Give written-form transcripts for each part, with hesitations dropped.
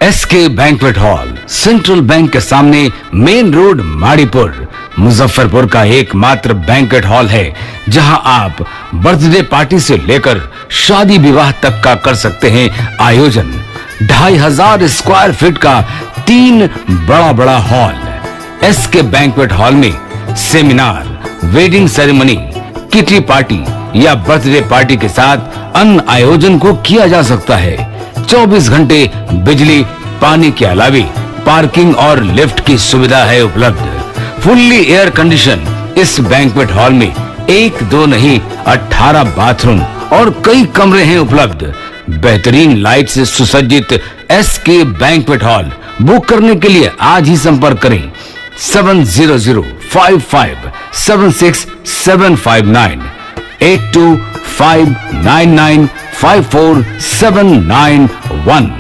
SK banquet hall, central bank के सामने, main road, Maripur, Muzaffarpur का एकमात्र बैंक्वेट हॉल है जहां आप बर्थडे पार्टी से लेकर शादी विवाह तक का कर सकते हैं आयोजन। 2500 स्क्वायर फीट का 3 बड़ा हॉल। एसके बैंक्वेट हॉल में seminar, wedding ceremony, kitty party या बर्थडे पार्टी के साथ अन्य आयोजन को किया जा सकता है। 24 घंटे बिजली पानी के अलावा पार्किंग और लिफ्ट की सुविधा है उपलब्ध। फुल्ली एयर कंडीशन इस बैंक्वेट हॉल में 1, 2 नहीं 18 बाथरूम और कई कमरे हैं उपलब्ध। बेहतरीन लाइट से सुसज्जित एसके बैंक्वेट हॉल बुक करने के लिए आज ही संपर्क करें 7005576759 8259954791।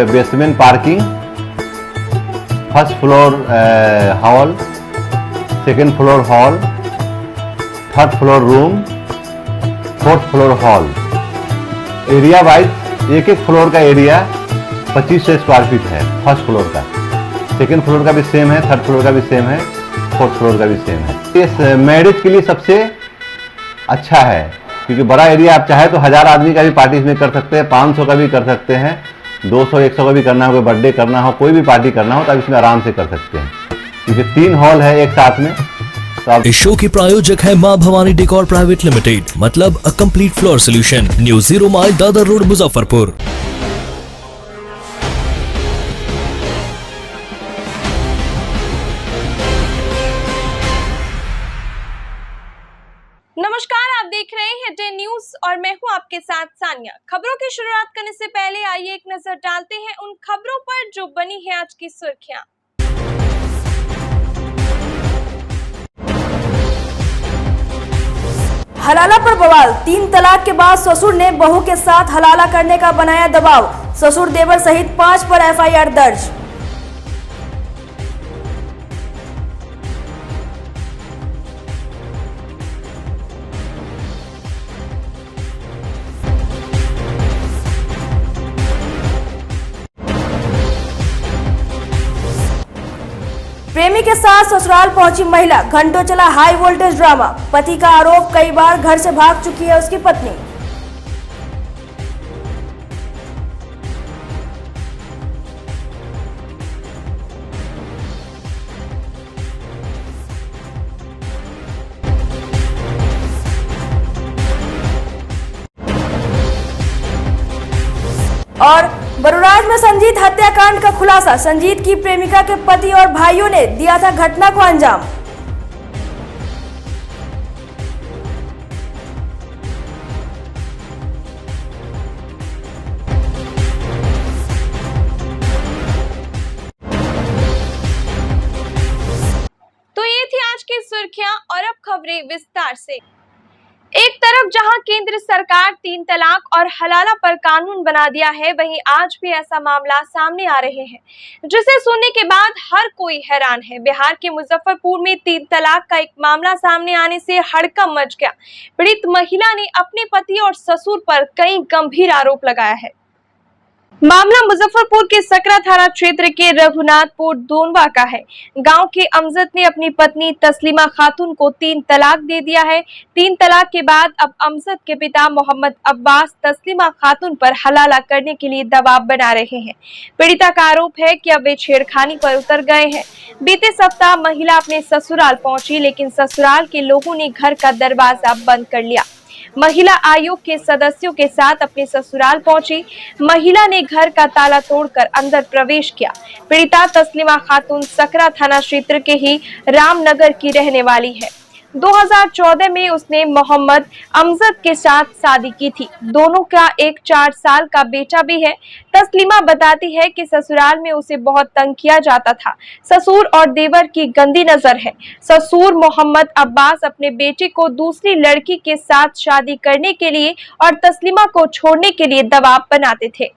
Basement parking, first floor hall, second floor hall, third floor room, fourth floor hall. Area wise एक फ्लोर का एरिया 2500 स्क्वायर फीट है। फर्स्ट फ्लोर का, सेकेंड फ्लोर का भी सेम है, थर्ड फ्लोर का भी सेम है, फोर्थ फ्लोर का भी सेम है। इस मैरिज के लिए सबसे अच्छा है क्योंकि बड़ा एरिया, आप चाहे तो 1000 आदमी का भी पार्टी इसमें कर सकते हैं, 500 का भी कर सकते हैं, 200-100 का भी करना हो, कोई बर्थडे करना हो, कोई भी पार्टी करना हो तो आप इसमें आराम से कर सकते हैं क्योंकि 3 हॉल है एक साथ में। इस शो के प्रायोजक है मां भवानी डेकोर प्राइवेट लिमिटेड, मतलब a complete floor solution, new 0 mile Dadar road, Muzaffarpur. नमस्कार, आप देख रहे हैं 10 न्यूज और मैं हूं आपके साथ सानिया। खबरों की शुरुआत करने से पहले आइए एक नजर डालते हैं उन खबरों पर जो बनी है आज की सुर्खियां। हलाला पर बवाल, 3 तलाक के बाद ससुर ने बहू के साथ हलाला करने का बनाया दबाव। ससुर देवर सहित 5 पर एफआईआर दर्ज। प्रेमी के साथ ससुराल पहुंची महिला, घंटों चला हाई वोल्टेज ड्रामा। पति का आरोप, कई बार घर से भाग चुकी है उसकी पत्नी। और बरुराज में संजीत हत्याकांड का खुलासा, संजीत की प्रेमिका के पति और भाइयों ने दिया था घटना को अंजाम। तो ये थी आज की सुर्खियां और अब खबरें विस्तार से। एक तरफ जहां केंद्र सरकार 3 तलाक और हलाला पर कानून बना दिया है, वहीं आज भी ऐसा मामला सामने आ रहे हैं जिसे सुनने के बाद हर कोई हैरान है। बिहार के मुजफ्फरपुर में 3 तलाक का एक मामला सामने आने से हड़कंप मच गया। पीड़ित महिला ने अपने पति और ससुर पर कई गंभीर आरोप लगाया है। मामला मुजफ्फरपुर के सकरा थाना क्षेत्र के रघुनाथपुर दोनवा का है। गांव के अमजद ने अपनी पत्नी तस्लीमा खातून को 3 तलाक दे दिया है। 3 तलाक के बाद अब अमजद के पिता मोहम्मद अब्बास तस्लीमा खातून पर हलाला करने के लिए दबाव बना रहे हैं। पीड़िता का आरोप है कि अब वे छेड़खानी पर उतर गए हैं। बीते सप्ताह महिला अपने ससुराल पहुंची, लेकिन ससुराल के लोगों ने घर का दरवाजा बंद कर लिया। महिला आयोग के सदस्यों के साथ अपने ससुराल पहुंची। महिला ने घर का ताला तोड़कर अंदर प्रवेश किया। पीड़िता तस्लीमा खातून सकरा थाना क्षेत्र के ही रामनगर की रहने वाली है। 2014 में उसने मोहम्मद अमजद के साथ शादी की थी। दोनों का एक 4 साल का बेटा भी है। तस्लीमा बताती है कि ससुराल में उसे बहुत तंग किया जाता था। ससुर और देवर की गंदी नजर है। ससुर मोहम्मद अब्बास अपने बेटे को दूसरी लड़की के साथ शादी करने के लिए और तस्लीमा को छोड़ने के लिए दबाव बनाते थे।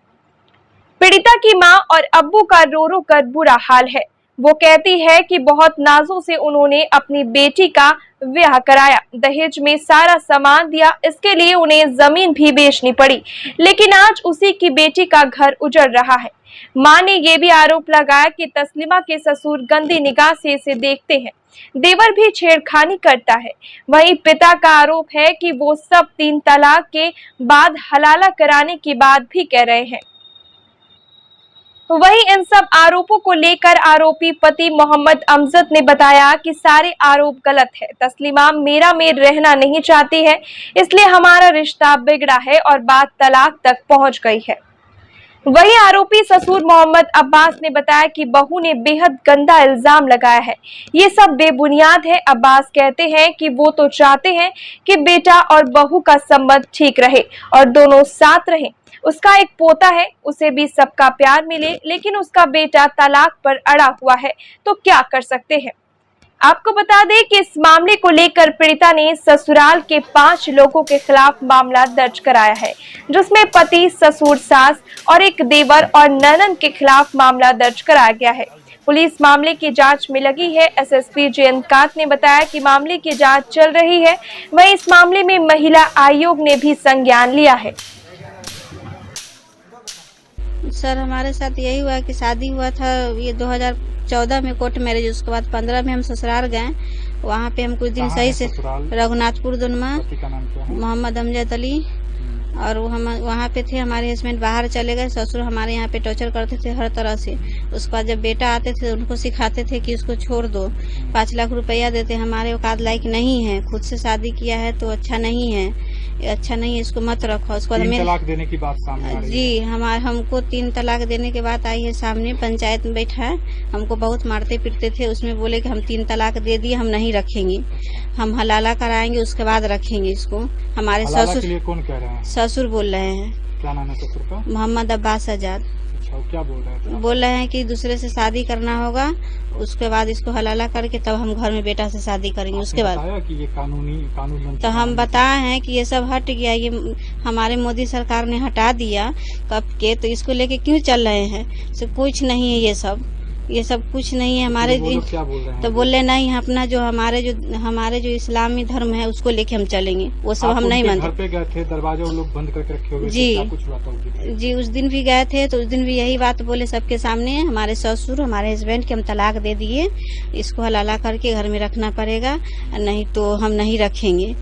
पीड़िता की मां और अब्बू का रो रो कर बुरा हाल है। वो कहती है कि बहुत नाजों से उन्होंने अपनी बेटी का ब्याह कराया, दहेज में सारा सामान दिया, इसके लिए उन्हें जमीन भी बेचनी पड़ी, लेकिन आज उसी की बेटी का घर उजड़ रहा है। मां ने यह भी आरोप लगाया कि तस्लीमा के ससुर गंदी निगाह से इसे देखते हैं, देवर भी छेड़खानी करता है। वहीं पिता का आरोप है कि वो सब 3 तलाक के बाद हलाला कराने की बात भी कह रहे हैं। वहीं इन सब आरोपों को लेकर आरोपी पति मोहम्मद अमजद ने बताया कि सारे आरोप गलत है। तस्लीमा मेरा में रहना नहीं चाहती है, इसलिए हमारा रिश्ता बिगड़ा है और बात तलाक तक पहुंच गई है। वहीं आरोपी ससुर मोहम्मद अब्बास ने बताया कि बहू ने बेहद गंदा इल्जाम लगाया है, ये सब बेबुनियाद है। अब्बास कहते हैं कि वो तो चाहते हैं कि बेटा और बहू का संबंध ठीक रहे और दोनों साथ रहें। उसका एक पोता है, उसे भी सबका प्यार मिले, लेकिन उसका बेटा तलाक पर अड़ा हुआ है, तो क्या कर सकते हैं। आपको बता दें कि इस मामले को लेकर पीड़िता ने ससुराल के 5 लोगों के खिलाफ मामला दर्ज कराया है, जिसमें पति, ससुर, सास और एक देवर और ननद के खिलाफ मामला दर्ज कराया गया है। पुलिस मामले की जांच में लगी है। एसएसपी जयंत कांत ने बताया कि मामले की जांच चल रही है। वहीं इस मामले में महिला आयोग ने भी संज्ञान लिया है। सर, हमारे साथ यही हुआ कि शादी हुआ था ये 2014 में कोर्ट मैरिज, उसके बाद 15 में हम ससुराल गए। वहाँ पे हम कुछ दिन सही से रघुनाथपुर दुनमा, मोहम्मद अमजद अली, और हम वहाँ पे थे। हमारे हस्बैंड बाहर चले गए, ससुर हमारे यहाँ पे टॉर्चर करते थे हर तरह से। उसके बाद जब बेटा आते थे उनको सिखाते थे कि उसको छोड़ दो, 5 लाख रुपया देते। हमारे औकात लायक नहीं है, खुद से शादी किया है तो अच्छा नहीं है, अच्छा नहीं है, इसको मत रखो। उसके बाद 3 तलाक देने की बात सामने आ रही है। जी, हमको 3 तलाक देने के बात आई है सामने। पंचायत में बैठा है, हमको बहुत मारते पीटते थे। उसमें बोले कि हम 3 तलाक दे दिए, हम नहीं रखेंगे, हम हलाला कराएंगे उसके बाद रखेंगे इसको। हमारे ससुर, के लिए कौन कह रहे हैं? ससुर बोल रहे हैं। क्या नाम है ससुर का? मोहम्मद अब्बास आजाद। अच्छा, क्या बोल रहे हैं? बोल रहे हैं कि दूसरे से शादी करना होगा, उसके बाद इसको हलाला करके तब हम घर में बेटा से शादी करेंगे। उसके बाद कि ये कानून तो हम बताए हैं कि ये सब हट गया, ये हमारे मोदी सरकार ने हटा दिया कब के, तो इसको लेके क्यों चल रहे हैं? कुछ नहीं है, ये सब कुछ नहीं है हमारे। क्या बोल रहे हैं? तो बोले नहीं, अपना जो हमारे जो इस्लामी धर्म है उसको लेके हम चलेंगे, वो सब हम नहीं मानते। घर पे गए थे, दरवाजा वो लोग बंद करके रखे हुए थे, क्या कुछ हुआ था? जी, उस दिन भी गए थे, तो उस दिन भी यही बात बोले सबके सामने, हमारे ससुर, हमारे हस्बैंड के हम तलाक दे दिए, इसको हलाला करके घर में रखना पड़ेगा, नहीं तो हम नहीं रखेंगे।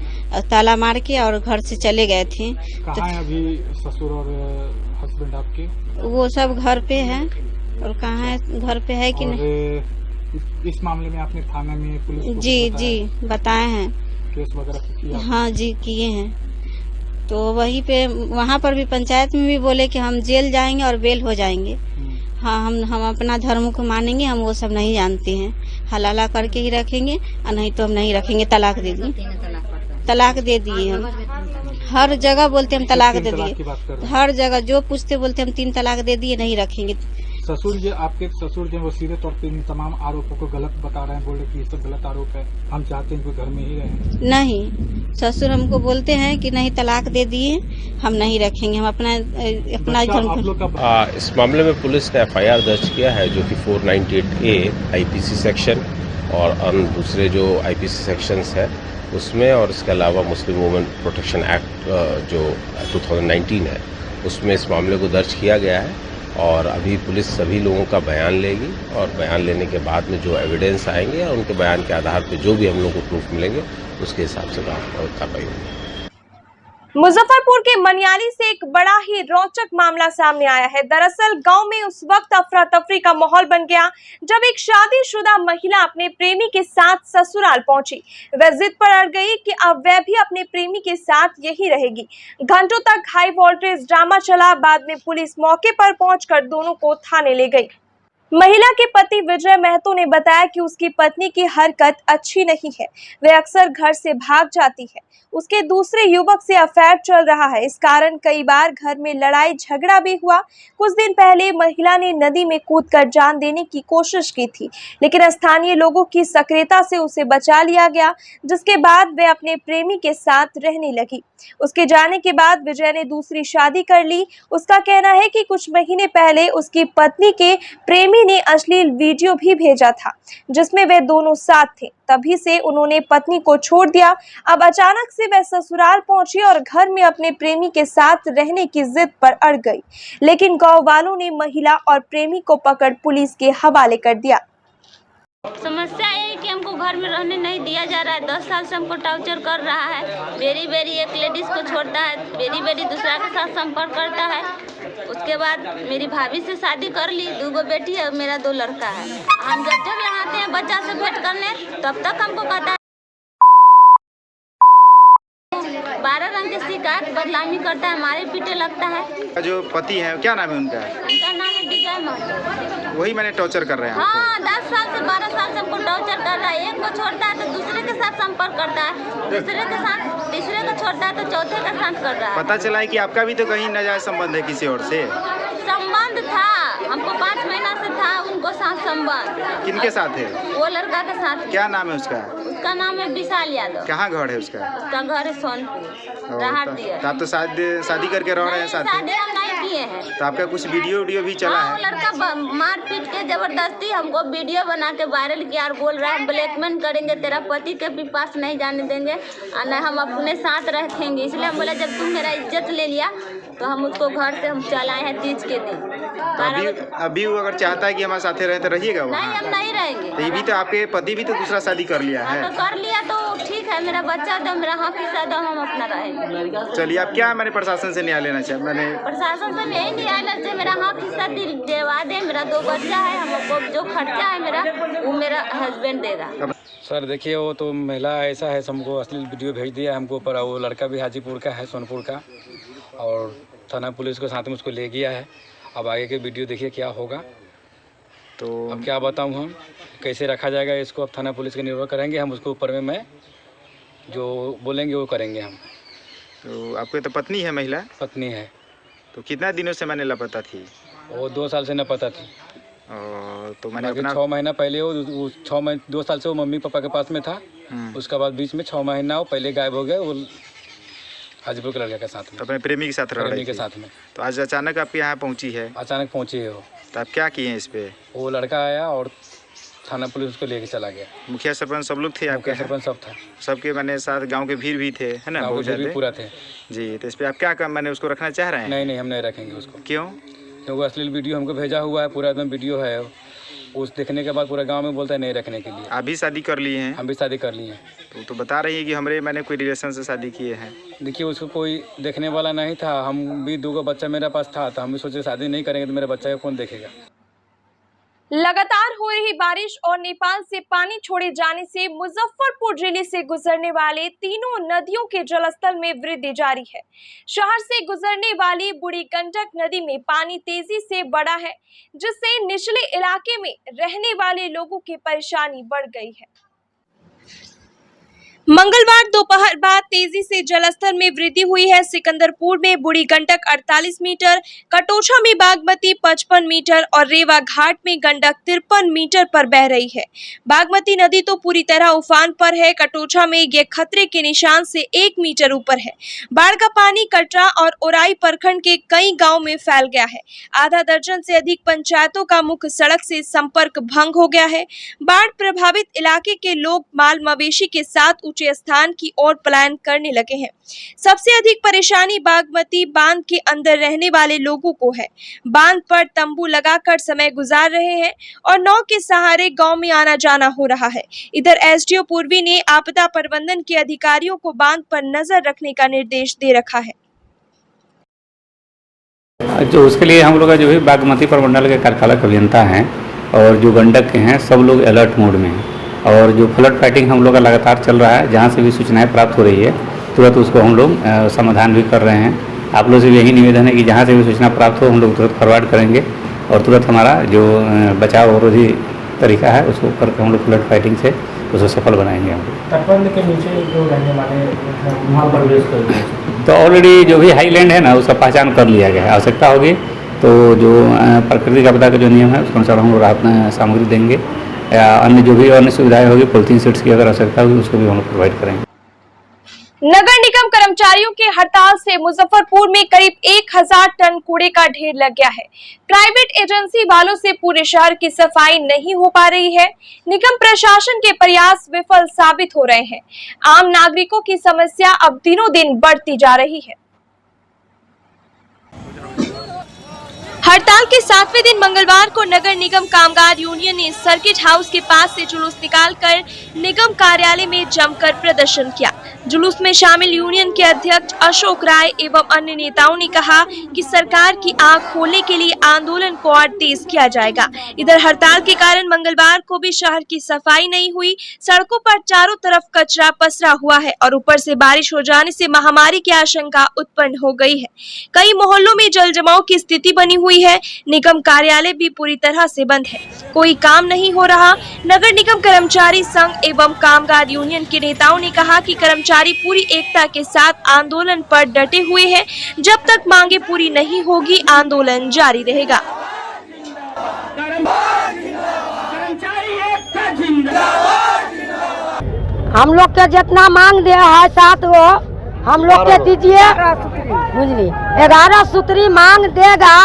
ताला मार के और घर से चले गए थे। कहाँ है अभी ससुर और हस्बैंड आपके? वो सब घर पे है। और कहाँ है, घर पे है कि नहीं? इस मामले में आपने थाना में पुलिस को जी बताए हैं, केस वगैरह किया? हाँ जी, किए हैं। तो वहीं पे वहाँ पर भी पंचायत में भी बोले कि हम जेल जाएंगे और बेल हो जाएंगे। हाँ, हम अपना धर्म को मानेंगे, हम वो सब नहीं जानते हैं, हलाला करके ही रखेंगे, और नहीं तो हम नहीं रखेंगे। तलाक दे दिए, तलाक दे दिए हम। हर जगह बोलते हम तलाक दे दिए, हर जगह जो पूछते बोलते हम 3 तलाक दे दिए, नहीं रखेंगे। आपके ससुर जो वो सीधे तौर पे इन तमाम आरोपों को गलत बता रहे हैं, बोल रहे कि ये सब गलत आरोप है, हम चाहते हैं कि घर में ही रहे। नहीं, ससुर हमको बोलते हैं कि नहीं, तलाक दे दिए, हम नहीं रखेंगे, हम अपना इस मामले में पुलिस ने FIR दर्ज किया है, जो कि 498A IPC सेक्शन और अन्य दूसरे जो IPC सेक्शंस है उसमें, और इसके अलावा मुस्लिम वुमेन प्रोटेक्शन एक्ट जो 2019 है उसमें इस मामले को दर्ज किया गया है। और अभी पुलिस सभी लोगों का बयान लेगी, और बयान लेने के बाद में जो एविडेंस आएंगे और उनके बयान के आधार पर जो भी हम लोग को प्रूफ मिलेंगे उसके हिसाब से कार्रवाई होगी। मुजफ्फरपुर के मनियाली से एक बड़ा ही रोचक मामला सामने आया है। दरअसल गांव में उस वक्त अफरा तफरी का माहौल बन गया जब एक शादीशुदा महिला अपने प्रेमी के साथ ससुराल पहुंची। वह जिद पर अड़ गई कि अब वह भी अपने प्रेमी के साथ यही रहेगी। घंटों तक हाई वोल्टेज ड्रामा चला। बाद में पुलिस मौके पर पहुंचकर दोनों को थाने ले गई। महिला के पति विजय महतो ने बताया कि उसकी पत्नी की हरकत अच्छी नहीं है, वह अक्सर घर से भाग जाती है, उसके दूसरे युवक से अफेयर चल रहा है। इस कारण कई बार घर में लड़ाई झगड़ा भी हुआ। कुछ दिन पहले महिला ने नदी में कूदकर जान देने की कोशिश की थी, लेकिन स्थानीय लोगों की सक्रियता से उसे बचा लिया गया, जिसके बाद वह अपने प्रेमी के साथ रहने लगी। उसके जाने के बाद विजय ने दूसरी शादी कर ली। उसका कहना है कि कुछ महीने पहले उसकी पत्नी के प्रेमी प्रेमी ने अश्लील वीडियो भी भेजा था जिसमें वे दोनों साथ थे। तभी से उन्होंने पत्नी को छोड़ दिया। अब अचानक से वह ससुराल पहुंची और घर में अपने प्रेमी के साथ रहने की जिद पर अड़ गई, लेकिन गांव वालों ने महिला और प्रेमी को पकड़ पुलिस के हवाले कर दिया। समस्या यही कि हमको घर में रहने नहीं दिया जा रहा है। 10 साल से हमको टॉर्चर कर रहा है। बेरी बेरी एक लेडीज को छोड़ता है, बेरी बेरी दूसरा के साथ संपर्क करता है। उसके बाद मेरी भाभी से शादी कर ली, 2 बेटी है, मेरा 2 लड़का है। हम जब यहाँ आते हैं बच्चा से भेंट करने, तब तक हमको कहता है 12 रंग के शिकायत बदनामी करता है, मारे पीटे लगता है। जो पति है क्या नाम है उनका? उनका नाम है विजय महतो। वही मैंने टॉर्चर कर रहे हैं। हाँ, 10 साल से 12 साल से हमको टॉर्चर कर रहा है। एक को छोड़ता है तो दूसरे के साथ संपर्क करता है, दूसरे के साथ तीसरे को छोड़ता है तो चौथे के साथ कर रहा है। पता चला है कि आपका भी तो कहीं नाजायज संबंध है किसी और से? संबंध था, हमको 5 महीना से था उनको साथ संबंध। किनके साथ है? वो लड़का के साथ। क्या नाम है उसका? उसका नाम है विशाल यादव। कहाँ घर है उसका? उसका घर है सोनपुर, राहत दिया। तो आप तो शादी करके रह रहे हैं साथ? शादी हम नहीं किए हैं। तो आपका कुछ वीडियो भी चला है? लड़का मार पीट के जबरदस्ती हमको वीडियो बना के वायरल किया और बोल रहा है ब्लैकमेल करेंगे, तेरा पति के भी पास नहीं जाने देंगे और न हम अपने साथ रखेंगे। इसलिए हम बोले जब तुम मेरा इज्जत ले लिया तो हम उसको घर से हम चलाए हैं तीज के दिन। अभी वो अगर चाहता है कि हमारे साथ रहे तो रहिएगा वहाँ? नहीं, हम नहीं रहेंगे। तो ये भी तो आपके पति भी तो दूसरा शादी कर लिया है। तो कर लिया तो ठीक है, मेरा बच्चा दो, मेरा हक हिस्सा दो, हम अपना रहेंगे। चलिए, आप क्या मैंने प्रशासन से न्याय लेना चाहिए? मैंने प्रशासन से यही न्याय लेना चाहिए, मेरा हक हिस्सा दिलवा दे। मेरा 2 बच्चा है, हमको जो खर्चा है मेरा वो मेरा हस्बैंड देगा। सर देखिए, वो तो महिला ऐसा है, हमको अश्लील वीडियो भेज दिया हमको, पर वो लड़का भी हाजीपुर का है, सोनपुर का, और थाना पुलिस के साथ में उसको ले गया है। अब आगे के वीडियो देखिए क्या होगा। तो अब क्या बताऊं, हम कैसे रखा जाएगा इसको, अब थाना पुलिस के निर्भर करेंगे हम। उसके ऊपर में मैं जो बोलेंगे वो करेंगे हम। तो आपकी तो पत्नी है? महिला पत्नी है। तो कितना दिनों से मैंने लापता थी? वो 2 साल से न पता थी। तो मैंने अपना 6 महीना पहले वो 2 साल से वो मम्मी पापा के पास में था। उसके बाद बीच में 6 महीना वो पहले गायब हो गया, वो हाजीपुर के लड़के के साथ में, अपने प्रेमी के साथ रह रही थी। के साथ में। तो आज अचानक आपके यहाँ पहुँची है? अचानक पहुँची है वो। तो आप क्या किए हैं इस पे? वो लड़का आया और थाना पुलिस उसको लेके चला गया। मुखिया सरपंच सब लोग थे आपके? सरपंच सब था, सबके मैंने साथ गांव के भीड़ भी थे, है ना? बहुत ज़्यादा पूरा थे जी। तो इस पे आप क्या काम मैंने उसको रखना चाह रहे हैं? नहीं, हम नहीं रखेंगे उसको। क्यों? क्योंकि अश्लील वीडियो हमको भेजा हुआ है, पूरा एकदम वीडियो है। उस देखने के बाद पूरा गांव में बोलता है नहीं रखने के लिए। आप भी शादी कर लिए हैं? हम भी शादी कर लिए हैं। तो बता रही है कि मैंने कोई रिलेशन से शादी किए हैं। देखिए, उसको कोई देखने वाला नहीं था। हम भी 2 बच्चा मेरे पास था, तो हम भी सोचे शादी नहीं करेंगे तो मेरे बच्चा को कौन देखेगा। लगातार हो रही बारिश और नेपाल से पानी छोड़े जाने से मुजफ्फरपुर जिले से गुजरने वाले तीनों नदियों के जलस्तर में वृद्धि जारी है। शहर से गुजरने वाली बूढ़ी गंडक नदी में पानी तेजी से बढ़ा है, जिससे निचले इलाके में रहने वाले लोगों की परेशानी बढ़ गई है। मंगलवार दोपहर बाद तेजी से जलस्तर में वृद्धि हुई है। सिकंदरपुर में बूढ़ी गंडक 48 मीटर, कटोछा में बागमती 55 मीटर और रेवा घाट में गंडक 53 मीटर पर बह रही है। बागमती नदी तो पूरी तरह उफान पर है। कटोछा में ये खतरे के निशान से 1 मीटर ऊपर है। बाढ़ का पानी कटरा और ओराई प्रखंड के कई गाँव में फैल गया है। आधा दर्जन से अधिक पंचायतों का मुख्य सड़क से संपर्क भंग हो गया है। बाढ़ प्रभावित इलाके के लोग माल मवेशी के साथ स्थान की ओर पलायन करने लगे हैं। सबसे अधिक परेशानी बागमती बांध के अंदर रहने वाले लोगों को है। बांध पर तंबू लगाकर समय गुजार रहे हैं और नाव के सहारे गांव में आना जाना हो रहा है। इधर एसडीओ पूर्वी ने आपदा प्रबंधन के अधिकारियों को बांध पर नजर रखने का निर्देश दे रखा है। जो उसके लिए हम लोग जो है बागमती प्रमंडल के कार्यपालक अभियंता हैं और जो गंडक के हैं सब लोग अलर्ट मोड में हैं। और जो फ्लड फाइटिंग हम लोग का लगातार चल रहा है, जहाँ से भी सूचनाएं प्राप्त हो रही है तुरंत उसको हम लोग समाधान भी कर रहे हैं। आप लोग से भी यही निवेदन है कि जहाँ से भी सूचना प्राप्त हो हम लोग तुरंत फॉरवर्ड करेंगे और तुरंत हमारा जो बचाव अवरोधी तरीका है उसको करके हम लोग फ्लड फाइटिंग से उसे सफल बनाएंगे। हम लोग तटबंध के नीचे जो रहने वाले वहाँ प्रवेश कर तो ऑलरेडी जो भी हाईलैंड है ना उसका पहचान कर लिया गया है। आवश्यकता होगी तो जो प्राकृतिक आपदा का जो नियम है उसके अनुसार हम लोग राहत सामग्री देंगे या अन्य जो भी अन्य सुविधाएं होगी, पॉलिथीन सीट्स की अगर आवश्यकता होगी उसको भी हम लोग प्रोवाइड करेंगे। नगर निगम कर्मचारियों के हड़ताल से मुजफ्फरपुर में करीब 1000 टन कूड़े का ढेर लग गया है। प्राइवेट एजेंसी वालों से पूरे शहर की सफाई नहीं हो पा रही है। निगम प्रशासन के प्रयास विफल साबित हो रहे हैं। आम नागरिकों की समस्या अब दिनों दिन बढ़ती जा रही है। हड़ताल के 7वें दिन मंगलवार को नगर निगम कामगार यूनियन ने सर्किट हाउस के पास से जुलूस निकालकर निगम कार्यालय में जमकर प्रदर्शन किया। जुलूस में शामिल यूनियन के अध्यक्ष अशोक राय एवं अन्य नेताओं ने कहा कि सरकार की आंख खोलने के लिए आंदोलन को और तेज किया जाएगा। इधर हड़ताल के कारण मंगलवार को भी शहर की सफाई नहीं हुई। सड़कों पर चारों तरफ कचरा पसरा हुआ है और ऊपर से बारिश हो जाने से महामारी की आशंका उत्पन्न हो गई है। कई मोहल्लों में जल जमाव की स्थिति बनी हुई है। निगम कार्यालय भी पूरी तरह से बंद है, कोई काम नहीं हो रहा। नगर निगम कर्मचारी संघ एवं कामगार यूनियन के नेताओं ने कहा कि कर्मचारी पूरी एकता के साथ आंदोलन पर डटे हुए हैं। जब तक मांगे पूरी नहीं होगी आंदोलन जारी रहेगा। हम लोग के जितना मांग दिया है 7 गो हम लोग के दीजिए, बुझली 11 सूत्री मांग देगा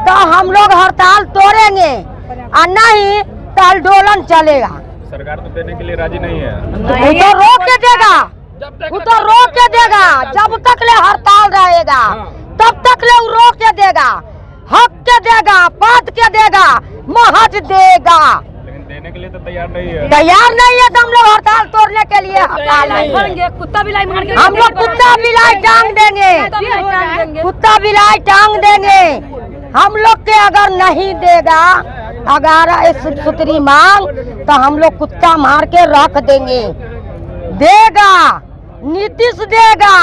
तो हम लोग हड़ताल तोड़ेंगे और नहीं तो आंदोलन चलेगा। सरकार तो देने के लिए राजी नहीं है। वो तो रोक के देगा, वो तो रोक के देगा। जब तक ले हड़ताल रहेगा तब तक ले वो रोक के देगा, हक के देगा, पद के देगा, महज देगा। लेकिन देने के लिए तो तैयार नहीं है। तैयार नहीं है तो हम लोग हड़ताल तोड़ने के लिए हड़ताल नहीं। कुत्ता बिलाई मार के हम लोग कुत्ता बिलाई टांग देंगे, कुत्ता बिलाई टांग देंगे। हम लोग के अगर नहीं देगा 11 सूत्री मांग तो हम लोग कुत्ता मार के रख देंगे। देगा, नीतीश देगा,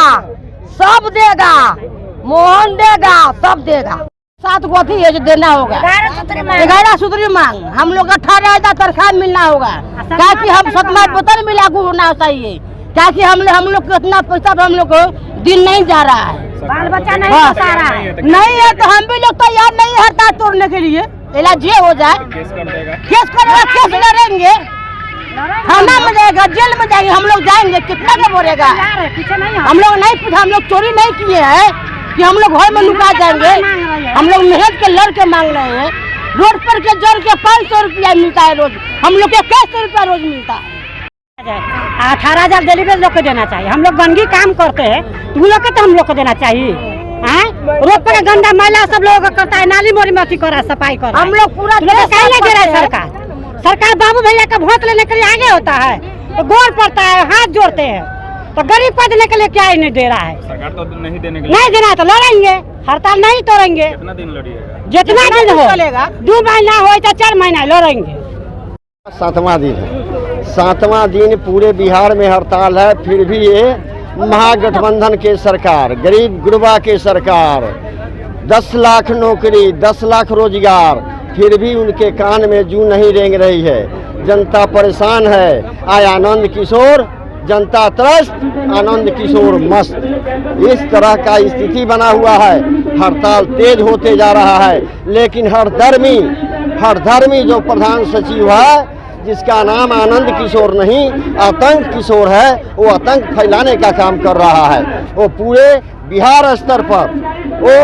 सब देगा, मोहन देगा, सब देगा। 7 गो थी जो देना होगा। 11 सूत्री मांग हम लोग 18,000 तनख्वाह मिलना होगा। क्या कि हम 7वां वेतन भी लागू होना चाहिए। क्या कि हम लोग को इतना पैसा तो हम लोग को दिन नहीं जा रहा है, बाल बच्चा नहीं फंसा रहा है। नहीं है तो हम भी लोग तैयार नहीं है हड़ताल तोड़ने के लिए। इलाज ये हो जाए, केस करेगा, केस लड़ेंगे, थाना में जाएगा, जेल में जाएंगे। हम लोग जाएंगे, कितना के बोलेगा। हम लोग नहीं पूछा, हम लोग चोरी नहीं किए हैं कि हम लोग घर में लुका जाएंगे। हम लोग मेहनत के लड़ के मांग रहे हैं। रोड पर के जोड़ के 500 रुपया मिलता है रोज, हम लोग के 100 रुपया रोज मिलता है। 18,000 डेली लोग को देना चाहिए। हम लोग बनगी काम करते हैं तो लोग के तो हम लोग को देना चाहिए। रोड पर गंदा मैला सब लोग करता है, नाली मोरी में अथी कर रहा है, सफाई कर रहा है। हम लोग पूरा दे रहा है सरकार बाबू भैया का वोट लेने के लिए आगे होता है तो गोर पड़ता है, हाथ जोड़ते हैं। तो गरीब को देने के लिए क्या ही नहीं दे रहा है। सरकार तो नहीं देने के लिए नहीं देना है तो लड़ेंगे, हड़ताल नहीं तोड़ेंगे। कितना दिन लड़िएगा? जितना दिन हो चलेगा, 2 महीना हो या 4 महीना लड़ेंगे। 7वां दिन है, 7वां दिन पूरे बिहार में हड़ताल है। फिर भी ये महागठबंधन के सरकार, गरीब गुरबा के सरकार, 10 लाख नौकरी, 10 लाख रोजगार, फिर भी उनके कान में जूं नहीं रेंग रही है। जनता परेशान है। आय आनंद किशोर, जनता त्रस्त, आनंद किशोर मस्त। इस तरह का स्थिति बना हुआ है। हड़ताल तेज होते जा रहा है। लेकिन हरधर्मी जो प्रधान सचिव है, जिसका नाम आनंद किशोर नहीं आतंक किशोर है, वो आतंक फैलाने का काम कर रहा है। वो पूरे बिहार स्तर पर वो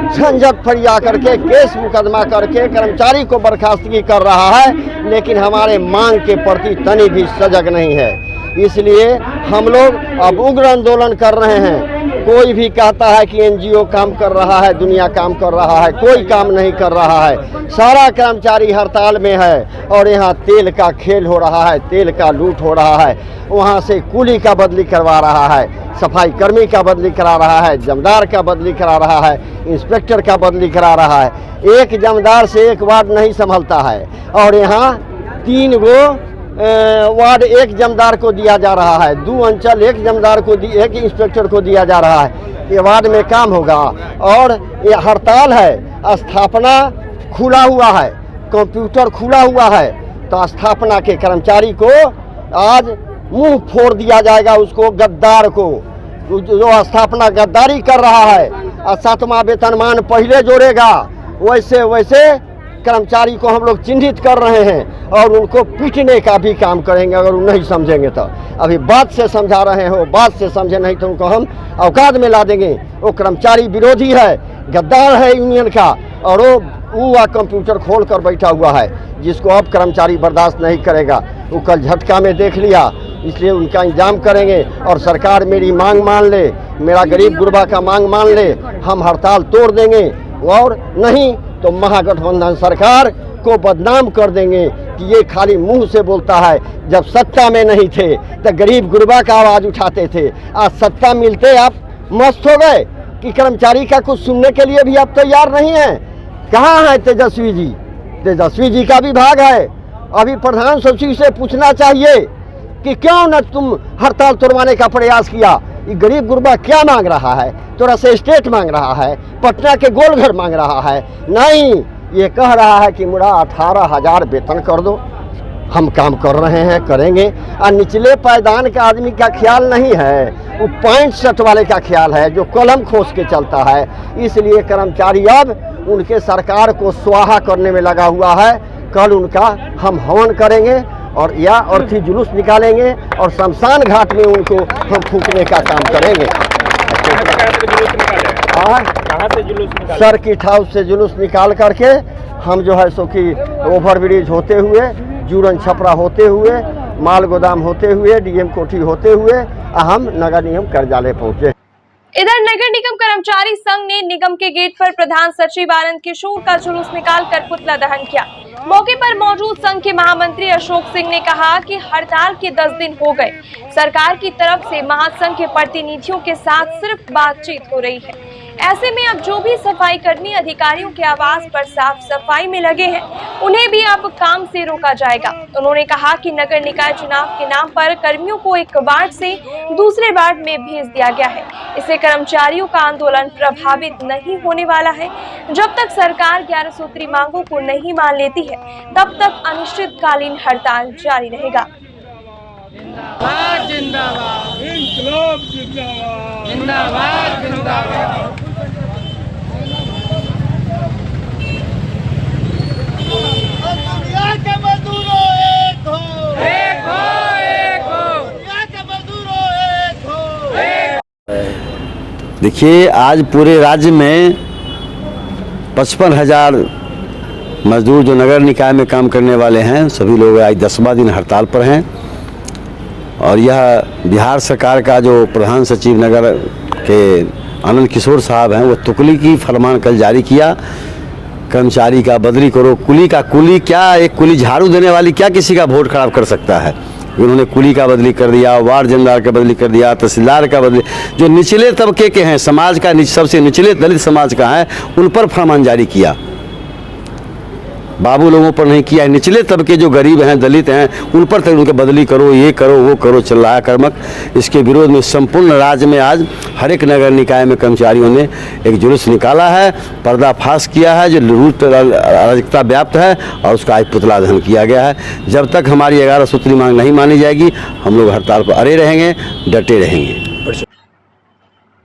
झंझट फरिया करके, केस मुकदमा करके कर्मचारी को बर्खास्तगी कर रहा है। लेकिन हमारे मांग के प्रति तनी भी सजग नहीं है। इसलिए हम लोग अब उग्र आंदोलन कर रहे हैं। कोई भी कहता है कि एनजीओ काम कर रहा है, दुनिया काम कर रहा है, कोई काम नहीं कर रहा है। सारा कर्मचारी हड़ताल में है और यहाँ तेल का खेल हो रहा है, तेल का लूट हो रहा है। वहाँ से कूली का बदली करवा रहा है, सफाई कर्मी का बदली करा रहा है, जमदार का बदली करा रहा है, इंस्पेक्टर का बदली करा रहा है। एक जमदार से एक वार्ड नहीं संभलता है और यहाँ 3 गो वार्ड एक जमदार को दिया जा रहा है, 2 अंचल एक जमदार को, एक इंस्पेक्टर को दिया जा रहा है। ये वार्ड में काम होगा। और ये हड़ताल है, स्थापना खुला हुआ है, कंप्यूटर खुला हुआ है, तो स्थापना के कर्मचारी को आज मुंह फोड़ दिया जाएगा। उसको गद्दार को, जो स्थापना गद्दारी कर रहा है, 7वां वेतनमान पहले जोड़ेगा, वैसे कर्मचारी को हम लोग चिन्हित कर रहे हैं और उनको पीटने का भी काम करेंगे अगर वो नहीं समझेंगे तो। अभी बात से समझा रहे हो, बात से समझे नहीं तो उनको हम औकात में ला देंगे। वो कर्मचारी विरोधी है, गद्दार है यूनियन का, और वो कंप्यूटर खोल कर बैठा हुआ है, जिसको अब कर्मचारी बर्दाश्त नहीं करेगा। वो कल झटका में देख लिया, इसलिए उनका इंतजाम करेंगे। और सरकार मेरी मांग मान ले, मेरा गरीब गुरबा का मांग मान ले, हम हड़ताल तोड़ देंगे, और नहीं तो महागठबंधन सरकार को बदनाम कर देंगे कि ये खाली मुंह से बोलता है। जब सत्ता में नहीं थे तो गरीब गुरबा का आवाज़ उठाते थे, आज सत्ता मिलते आप मस्त हो गए कि कर्मचारी का कुछ सुनने के लिए भी आप तैयार नहीं हैं। कहाँ है तेजस्वी जी? तेजस्वी जी का विभाग है। अभी प्रधान सचिव से पूछना चाहिए कि क्यों न तुम हड़ताल तोड़वाने का प्रयास किया। ये गरीब गुरबा क्या मांग रहा है? थोड़ा सा स्टेट मांग रहा है, पटना के गोलघर मांग रहा है, नहीं ये कह रहा है कि मुझे 18,000 वेतन कर दो। हम काम कर रहे हैं, करेंगे। और निचले पायदान का आदमी का ख्याल नहीं है, वो पैंट शर्ट वाले का ख्याल है जो कलम खोस के चलता है। इसलिए कर्मचारी अब उनके सरकार को स्वाहा करने में लगा हुआ है। कल उनका हम हवन करेंगे और या अर्थी जुलूस निकालेंगे और शमशान घाट में उनको हम फूकने का काम करेंगे। सर्किट हाउस से जुलूस निकाल करके हम जो है सो कि ओवरब्रिज होते हुए, जूरन छपरा होते हुए, माल गोदाम होते हुए, डीएम कोठी होते हुए हम नगर निगम कार्यालय पहुंचे। इधर नगर निगम कर्मचारी संघ ने निगम के गेट पर प्रधान सचिव आनंद किशोर का जुलूस निकालकर पुतला दहन किया। मौके पर मौजूद संघ के महामंत्री अशोक सिंह ने कहा कि हड़ताल के 10 दिन हो गए, सरकार की तरफ से महासंघ के प्रतिनिधियों के साथ सिर्फ बातचीत हो रही है। ऐसे में अब जो भी सफाई कर्मी अधिकारियों के आवास पर साफ सफाई में लगे हैं, उन्हें भी अब काम से रोका जाएगा। उन्होंने कहा कि नगर निकाय चुनाव के नाम पर कर्मियों को एक वार्ड से दूसरे वार्ड में भेज दिया गया है। इससे कर्मचारियों का आंदोलन प्रभावित नहीं होने वाला है। जब तक सरकार 11 सूत्री मांगों को नहीं मान लेती है, तब तक अनिश्चितकालीन हड़ताल जारी रहेगा। जिंदाबाद जिंदाबाद, इंकलाब जिंदाबाद, जिंदाबाद जिंदाबाद। दुनिया के मजदूरों एक हो, एक हो, एक हो। दुनिया के मजदूरों एक हो, एक। देखिए, आज पूरे राज्य में 55,000 मजदूर जो नगर निकाय में काम करने वाले हैं, सभी लोग आज 10वां दिन हड़ताल पर हैं। और यह बिहार सरकार का जो प्रधान सचिव नगर के आनंद किशोर साहब हैं, वो तुकली की फरमान कल जारी किया। कर्मचारी का बदली करो, कुली का कुली क्या, एक कुली झाड़ू देने वाली क्या किसी का वोट खराब कर सकता है? उन्होंने कुली का बदली कर दिया, वार्ड जनरल का बदली कर दिया, तहसीलदार का बदली, जो निचले तबके के हैं, समाज का सबसे निचले दलित समाज का है, उन पर फरमान जारी किया। बाबू लोगों पर नहीं किया। निचले तबके जो गरीब हैं, दलित हैं, उन पर तक उनके बदली करो, ये करो, वो करो चल रहा है कर्मक। इसके विरोध में संपूर्ण राज्य में आज हर एक नगर निकाय में कर्मचारियों ने एक जुलूस निकाला है, पर्दाफाश किया है जो लूट अराजकता व्याप्त है, और उसका आज पुतला दहन किया गया है। जब तक हमारी 11 सूत्री मांग नहीं मानी जाएगी, हम लोग हड़ताल पर अड़े रहेंगे, डटे रहेंगे।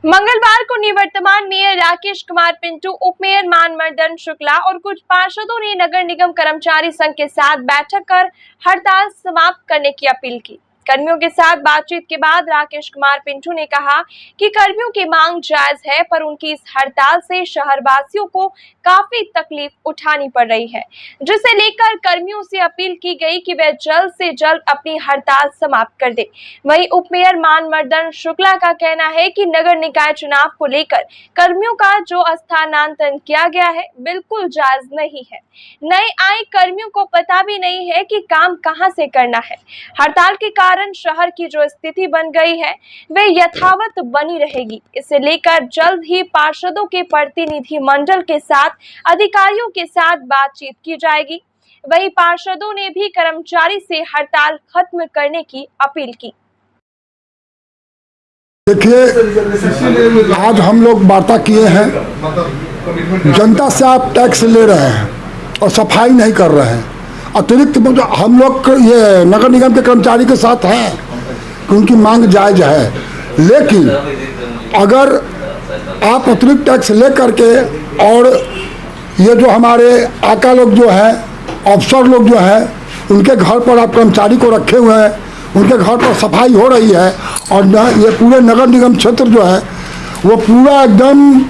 मंगलवार को निवर्तमान मेयर राकेश कुमार पिंटू, उप मेयर मानमर्दन शुक्ला और कुछ पार्षदों ने नगर निगम कर्मचारी संघ के साथ बैठक कर हड़ताल समाप्त करने की अपील की। कर्मियों के साथ बातचीत के बाद राकेश कुमार पिंटू ने कहा कि कर्मियों की मांग जायज है, पर उनकी इस हड़ताल से शहरवासियों को काफी तकलीफ उठानी पड़ रही है, जिसे लेकर कर्मियों से अपील की गई कि वे जल्द से जल्द अपनी हड़ताल समाप्त कर दे। वहीं उप मेयर मानमर्दन शुक्ला का कहना है कि नगर निकाय चुनाव को लेकर कर्मियों का जो स्थानांतरण किया गया है, बिल्कुल जायज नहीं है। नए आए कर्मियों को पता भी नहीं है कि काम कहां से करना है। हड़ताल के कारण शहर की जो स्थिति बन गई है, वे यथावत बनी रहेगी। इसे लेकर जल्द ही पार्षदों के प्रतिनिधि मंडल के साथ अधिकारियों के साथ बातचीत की जाएगी। वहीं पार्षदों ने भी कर्मचारी से हड़ताल खत्म करने की अपील की। देखिए, आज हम लोग वार्ता किए हैं, जनता से आप टैक्स ले रहे हैं और सफाई नहीं कर रहे हैं। अतिरिक्त हम लोग ये नगर निगम के कर्मचारी के साथ हैं कि उनकी मांग जायज है, लेकिन अगर आप अतिरिक्त टैक्स ले करके और ये जो हमारे आका लोग जो है, अफसर लोग जो है, उनके घर पर आप कर्मचारी को रखे हुए हैं, उनके घर पर सफाई हो रही है और ये पूरे नगर निगम क्षेत्र जो है वो पूरा एकदम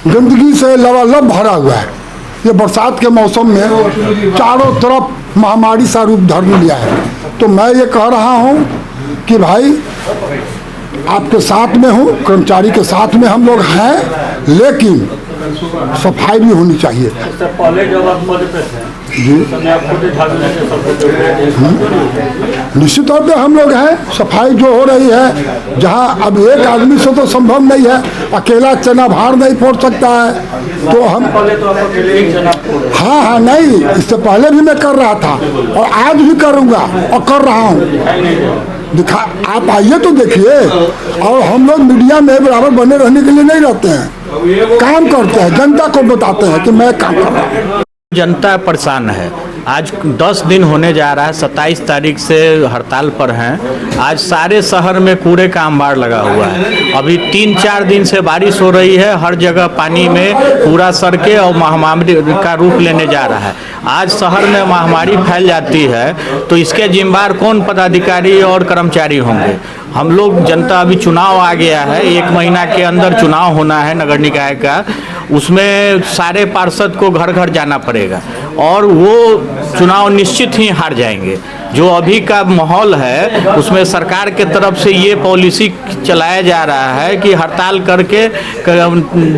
गंदगी से लबालब भरा हुआ है। ये बरसात के मौसम में चारों तरफ महामारी सा रूप धारण लिया है। तो मैं ये कह रहा हूँ कि भाई आपके साथ में हूँ, कर्मचारी के साथ में हम लोग हैं, लेकिन सफाई भी होनी चाहिए। पहले जब आप पद पे थे जी निश्चित तौर पे हम लोग हैं। सफाई जो हो रही है, जहाँ अब एक आदमी से तो संभव नहीं है, अकेला चना भार नहीं फोड़ सकता है। तो हम पहले तो आप अकेले ही चना हाँ नहीं, इससे पहले भी मैं कर रहा था और आज भी करूँगा और कर रहा हूँ। दिखा, आप आइए तो देखिए। और हम लोग मीडिया में बराबर बने रहने के लिए नहीं रहते हैं, काम करते हैं, जनता को बताते हैं कि मैं काम कर रहा हूँ। जनता परेशान है। आज 10 दिन होने जा रहा है, 27 तारीख से हड़ताल पर हैं। आज सारे शहर में कूड़े का अंबार लगा हुआ है। अभी 3-4 दिन से बारिश हो रही है, हर जगह पानी में पूरा सड़कें और महामारी का रूप लेने जा रहा है। आज शहर में महामारी फैल जाती है तो इसके जिम्मेदार कौन पदाधिकारी और कर्मचारी होंगे? हम लोग जनता, अभी चुनाव आ गया है, 1 महीना के अंदर चुनाव होना है नगर निकाय का। उसमें सारे पार्षद को घर घर जाना पड़ेगा और वो चुनाव निश्चित ही हार जाएंगे। जो अभी का माहौल है उसमें सरकार के तरफ से ये पॉलिसी चलाया जा रहा है कि हड़ताल करके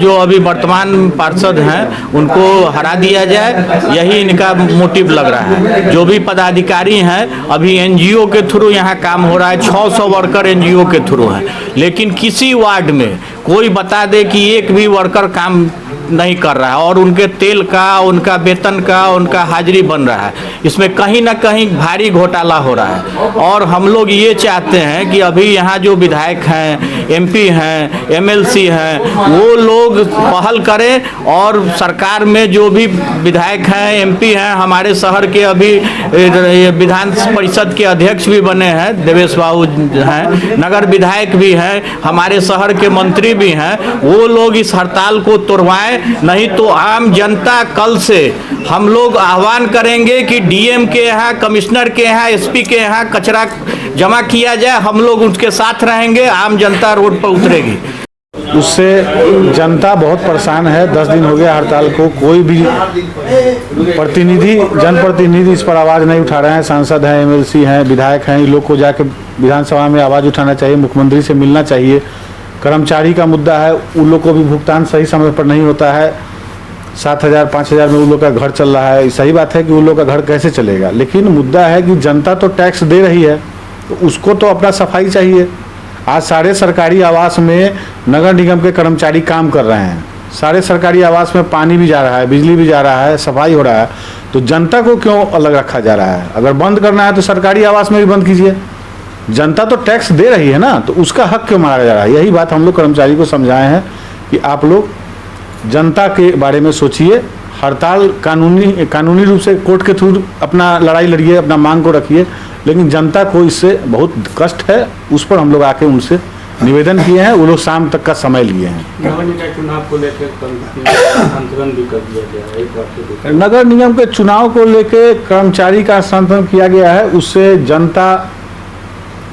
जो अभी वर्तमान पार्षद हैं उनको हरा दिया जाए, यही इनका मोटिव लग रहा है। जो भी पदाधिकारी हैं, अभी एनजीओ के थ्रू यहाँ काम हो रहा है, 600 वर्कर एनजीओ के थ्रू हैं, लेकिन किसी वार्ड में कोई बता दे कि एक भी वर्कर काम नहीं कर रहा है और उनके तेल का, उनका वेतन का, उनका हाजिरी बन रहा है। इसमें कहीं ना कहीं भारी घोटाला हो रहा है और हम लोग ये चाहते हैं कि अभी यहाँ जो विधायक हैं, एमपी हैं, एमएलसी हैं, वो लोग पहल करें और सरकार में जो भी विधायक हैं, एमपी हैं, हमारे शहर के अभी विधान परिषद के अध्यक्ष भी बने हैं, देवेश बाबू हैं, नगर विधायक भी हैं, हमारे शहर के मंत्री भी हैं, वो लोग इस हड़ताल को तोड़वाएं। नहीं तो आम जनता कल से हम लोग आह्वान करेंगे कि डीएम के यहाँ, कमिश्नर के यहाँ, एसपी के यहाँ कचरा जमा किया जाए। हम लोग उनके साथ रहेंगे, आम जनता रोड पर उतरेगी। उससे जनता बहुत परेशान है। 10 दिन हो गया हड़ताल को, कोई भी प्रतिनिधि, जनप्रतिनिधि इस पर आवाज़ नहीं उठा रहे हैं। सांसद हैं, एमएलसी हैं, विधायक हैं, इन लोग को जाकर विधानसभा में आवाज़ उठाना चाहिए, मुख्यमंत्री से मिलना चाहिए। कर्मचारी का मुद्दा है, उन लोग को भी भुगतान सही समय पर नहीं होता है। 7,000 5,000 में उन लोग का घर चल रहा है। सही बात है कि उन लोग का घर कैसे चलेगा, लेकिन मुद्दा है कि जनता तो टैक्स दे रही है तो उसको तो अपना सफाई चाहिए। आज सारे सरकारी आवास में नगर निगम के कर्मचारी काम कर रहे हैं, सारे सरकारी आवास में पानी भी जा रहा है, बिजली भी जा रहा है, सफाई हो रहा है, तो जनता को क्यों अलग रखा जा रहा है? अगर बंद करना है तो सरकारी आवास में भी बंद कीजिए। जनता तो टैक्स दे रही है ना, तो उसका हक क्यों मारा जा रहा है? यही बात हम लोग कर्मचारी को समझाए हैं कि आप लोग जनता के बारे में सोचिए। हड़ताल कानूनी रूप से कोर्ट के थ्रू अपना लड़ाई लड़िए, अपना मांग को रखिए, लेकिन जनता को इससे बहुत कष्ट है। उस पर हम लोग आके उनसे निवेदन किए हैं, वो लोग शाम तक का समय लिए हैं। नगर निगम चुनाव को लेकर संतुलन भी कर दिया गया है। नगर निगम के चुनाव को लेकर कर्मचारी का संतुलन किया गया है, उससे जनता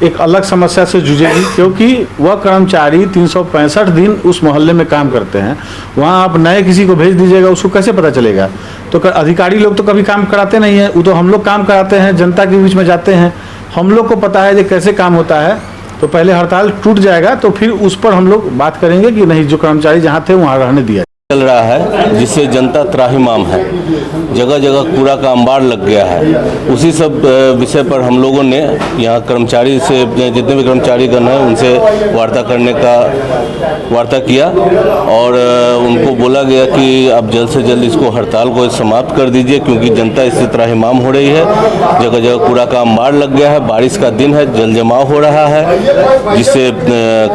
एक अलग समस्या से जूझेगी, क्योंकि वह कर्मचारी 365 दिन उस मोहल्ले में काम करते हैं। वहाँ आप नए किसी को भेज दीजिएगा, उसको कैसे पता चलेगा? तो अधिकारी लोग तो कभी काम कराते नहीं हैं, वो तो हम लोग काम कराते हैं, जनता के बीच में जाते हैं, हम लोग को पता है कि कैसे काम होता है। तो पहले हड़ताल टूट जाएगा तो फिर उस पर हम लोग बात करेंगे कि नहीं, जो कर्मचारी जहाँ थे वहाँ रहने दिया चल रहा है, जिससे जनता त्राहिमाम है। जगह जगह कूड़ा का अंबार लग गया है। उसी सब विषय पर हम लोगों ने यहाँ कर्मचारी से, जितने भी कर्मचारीगण हैं उनसे वार्ता किया और उनको बोला गया कि आप जल्द से जल्द इसको हड़ताल को समाप्त कर दीजिए, क्योंकि जनता इससे त्राहिमाम हो रही है। जगह जगह कूड़ा का अंबार लग गया है, बारिश का दिन है, जल जमाव हो रहा है, जिससे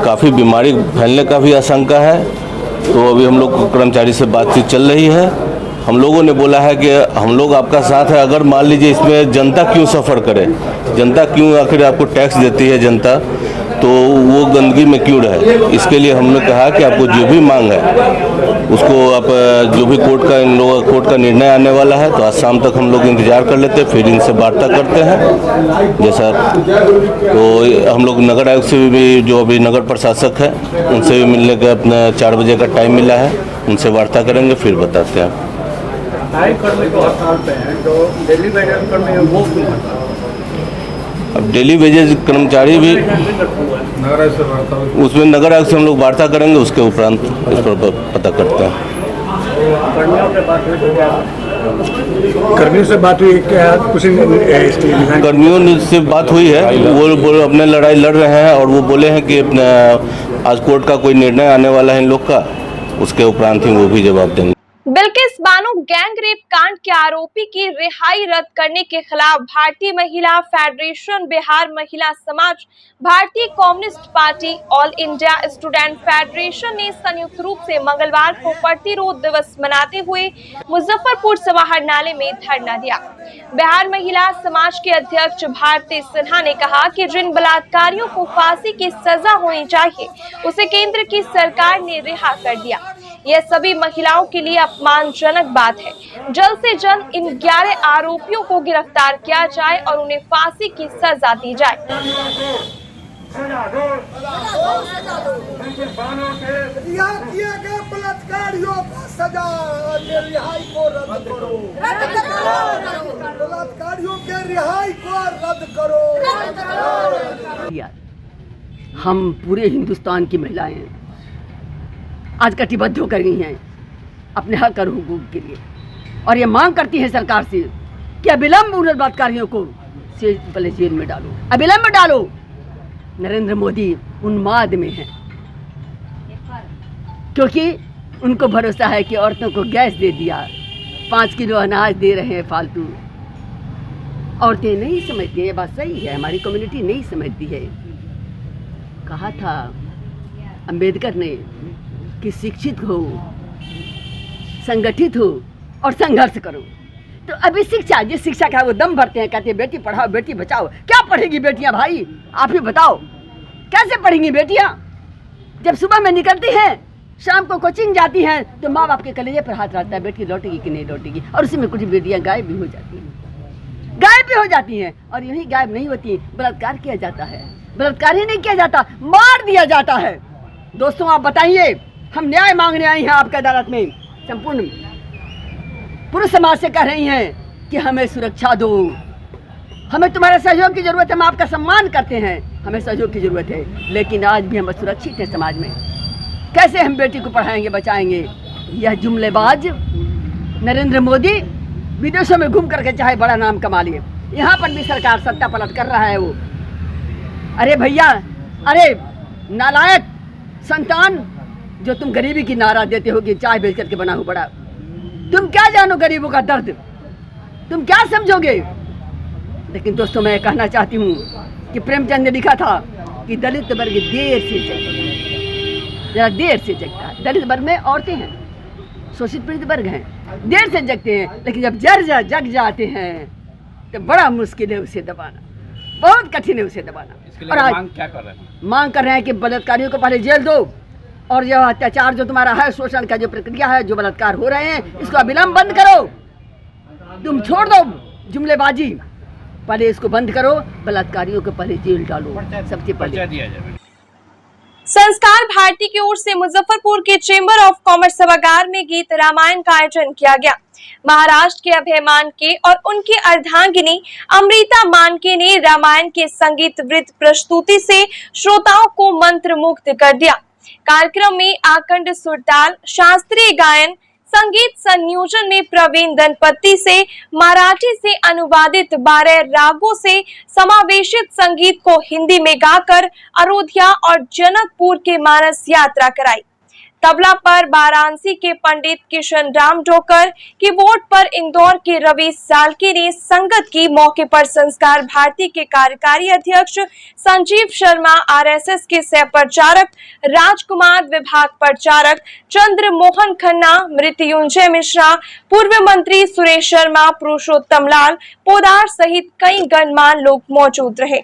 काफ़ी बीमारी फैलने का भी आशंका है। तो अभी हम लोग कर्मचारी से बातचीत चल रही है। हम लोगों ने बोला है कि हम लोग आपका साथ है। अगर मान लीजिए इसमें जनता क्यों सफ़र करे, जनता क्यों आखिर आपको टैक्स देती है जनता, तो वो गंदगी में क्यों रहे। इसके लिए हमने कहा कि आपको जो भी मांग है उसको आप जो भी कोर्ट का निर्णय आने वाला है तो आज शाम तक हम लोग इंतजार कर लेते हैं, फिर इनसे वार्ता करते हैं जैसा। तो हम लोग नगर आयुक्त से भी जो अभी नगर प्रशासक है उनसे भी मिलने का अपना 4 बजे का टाइम मिला है, उनसे वार्ता करेंगे फिर बताते हैं। अब डेली वेजेज कर्मचारी भी उसमें नगर आयुक्त से हम लोग वार्ता करेंगे, उसके उपरांत इस पर पता करते हैं। कर्मियों से बात हुई क्या? कुछ कर्मियों से बात हुई है, वो अपने लड़ाई लड़ रहे हैं और वो बोले हैं कि आज कोर्ट का कोई निर्णय आने वाला है इन लोग का, उसके उपरांत ही वो भी जवाब देंगे। बिल्किस बानो गैंग रेप कांड के आरोपी की रिहाई रद्द करने के खिलाफ भारतीय महिला फेडरेशन, बिहार महिला समाज, भारतीय communist party, all India student federation ने संयुक्त रूप से मंगलवार को प्रतिरोध दिवस मनाते हुए मुजफ्फरपुर समाहरणालय में धरना दिया। बिहार महिला समाज के अध्यक्ष भारती सिन्हा ने कहा कि जिन बलात्कारियों को फांसी की सजा होनी चाहिए उसे केंद्र की सरकार ने रिहा कर दिया। यह सभी महिलाओं के लिए अपमानजनक बात है। जल्द से जल्द इन 11 आरोपियों को गिरफ्तार किया जाए और उन्हें फांसी की सजा दी जाए। बलात्कारियों को सजा और रिहाई को रद्द करो। बलात्कारियों के रिहाई को रद्द करो। हम पूरे हिंदुस्तान की महिलाएं आज कटिबद्ध होकर गई हैं अपने हक और हुकूक के लिए, और ये मांग करती है सरकार से कि अविलंब उन बलात्कारियों को पहले जेल में डालो, अविलंब डालो। नरेंद्र मोदी उन्माद में है क्योंकि उनको भरोसा है कि औरतों को गैस दे दिया, 5 किलो अनाज दे रहे हैं फालतू। औरतें नहीं समझती है, ये बात सही है, हमारी कम्युनिटी नहीं समझती है। कहा था अंबेडकर ने कि शिक्षित हो, संगठित हो और संघर्ष करो। तो अभी शिक्षा, जिस शिक्षा का वो दम भरते हैं, कहते हैं बेटी पढ़ाओ बेटी बचाओ। क्या पढ़ेगी बेटियां भाई, आप ही बताओ, कैसे पढ़ेंगी बेटियां? जब सुबह में निकलती हैं, शाम को कोचिंग जाती हैं, तो माँ बाप के कलेजे पर हाथ रहता है, बेटी लौटेगी कि नहीं लौटेगी। और उसी में कुछ बेटियां गायब भी हो जाती हैं, गायब भी हो जाती हैं। और यही गायब नहीं होती, बलात्कार किया जाता है। बलात्कार ही नहीं किया जाता, मार दिया जाता है। दोस्तों आप बताइए, हम न्याय मांगने आई हैं आपकी अदालत में, संपूर्ण पुरुष समाज से कह रही हैं कि हमें सुरक्षा दो, हमें तुम्हारे सहयोग की जरूरत है, हम आपका सम्मान करते हैं, हमें सहयोग की जरूरत है, लेकिन आज भी हम असुरक्षित हैं समाज में। कैसे हम बेटी को पढ़ाएंगे बचाएंगे? यह जुमलेबाज नरेंद्र मोदी विदेशों में घूम करके चाहे बड़ा नाम कमा लिए, यहाँ पर भी सरकार सत्ता पलट कर रहा है वो। अरे भैया, अरे नालायक संतान, जो तुम गरीबी की नारा देते हो कि चाय बेच करके बना हो बड़ा, तुम क्या जानो गरीबों का दर्द, तुम क्या समझोगे? लेकिन दोस्तों मैं कहना चाहती हूँ कि प्रेमचंद ने लिखा था कि दलित वर्ग देर से जगता है, जरा देर से जगता है। दलित वर्ग में औरतें हैं, शोषित पीड़ित वर्ग हैं, देर से जगते हैं, लेकिन जब जग जाते हैं तो बड़ा मुश्किल है उसे दबाना, बहुत कठिन है उसे दबाना। और आज मांग क्या कर रहे हैं? मांग कर रहे हैं कि बलात्कारियों को पहले जेल दो, और जो अत्याचार जो तुम्हारा है, शोषण का जो प्रक्रिया है, जो बलात्कार हो रहे हैं, इसको अविलंब बंद करो। तुम छोड़ दो जुमलेबाजी, पहले इसको बंद करो, बलात्कारियों को पहले जेल डालो सबसे पहले। संस्कार भारती की ओर से मुजफ्फरपुर के चेंबर ऑफ कॉमर्स सभागार में गीत रामायण का आयोजन किया गया। महाराष्ट्र के अभय मानके और उनकी अर्धांगिनी अमृता मानके ने रामायण के संगीत वृत्त प्रस्तुति से श्रोताओं को मंत्रमुग्ध कर दिया। कार्यक्रम में आखंड सुरताल, शास्त्रीय गायन, संगीत संयोजन में प्रवीण दंपति से मराठी से अनुवादित 12 रागों से समावेशित संगीत को हिंदी में गाकर अयोध्या और जनकपुर के मानस यात्रा कराई। तबला पर वाराणसी के पंडित किशन राम ढोकर, कीबोर्ड पर इंदौर के रवि सालकी ने संगत की। मौके पर संस्कार भारती के कार्यकारी अध्यक्ष संजीव शर्मा, आरएसएस के सह प्रचारक राजकुमार, विभाग प्रचारक चंद्र मोहन खन्ना, मृत्युंजय मिश्रा, पूर्व मंत्री सुरेश शर्मा, पुरुषोत्तम लाल पोदार सहित कई गणमान्य लोग मौजूद रहे।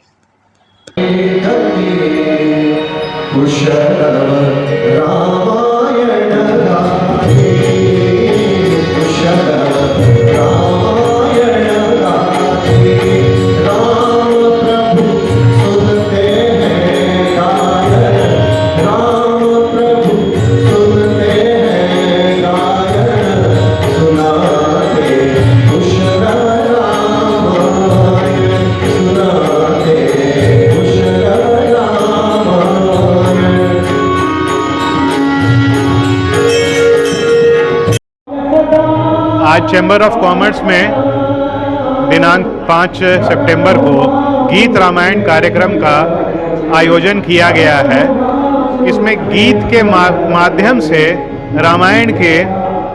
आज चैम्बर ऑफ कॉमर्स में दिनांक 5 सितंबर को गीत रामायण कार्यक्रम का आयोजन किया गया है। इसमें गीत के माध्यम से रामायण के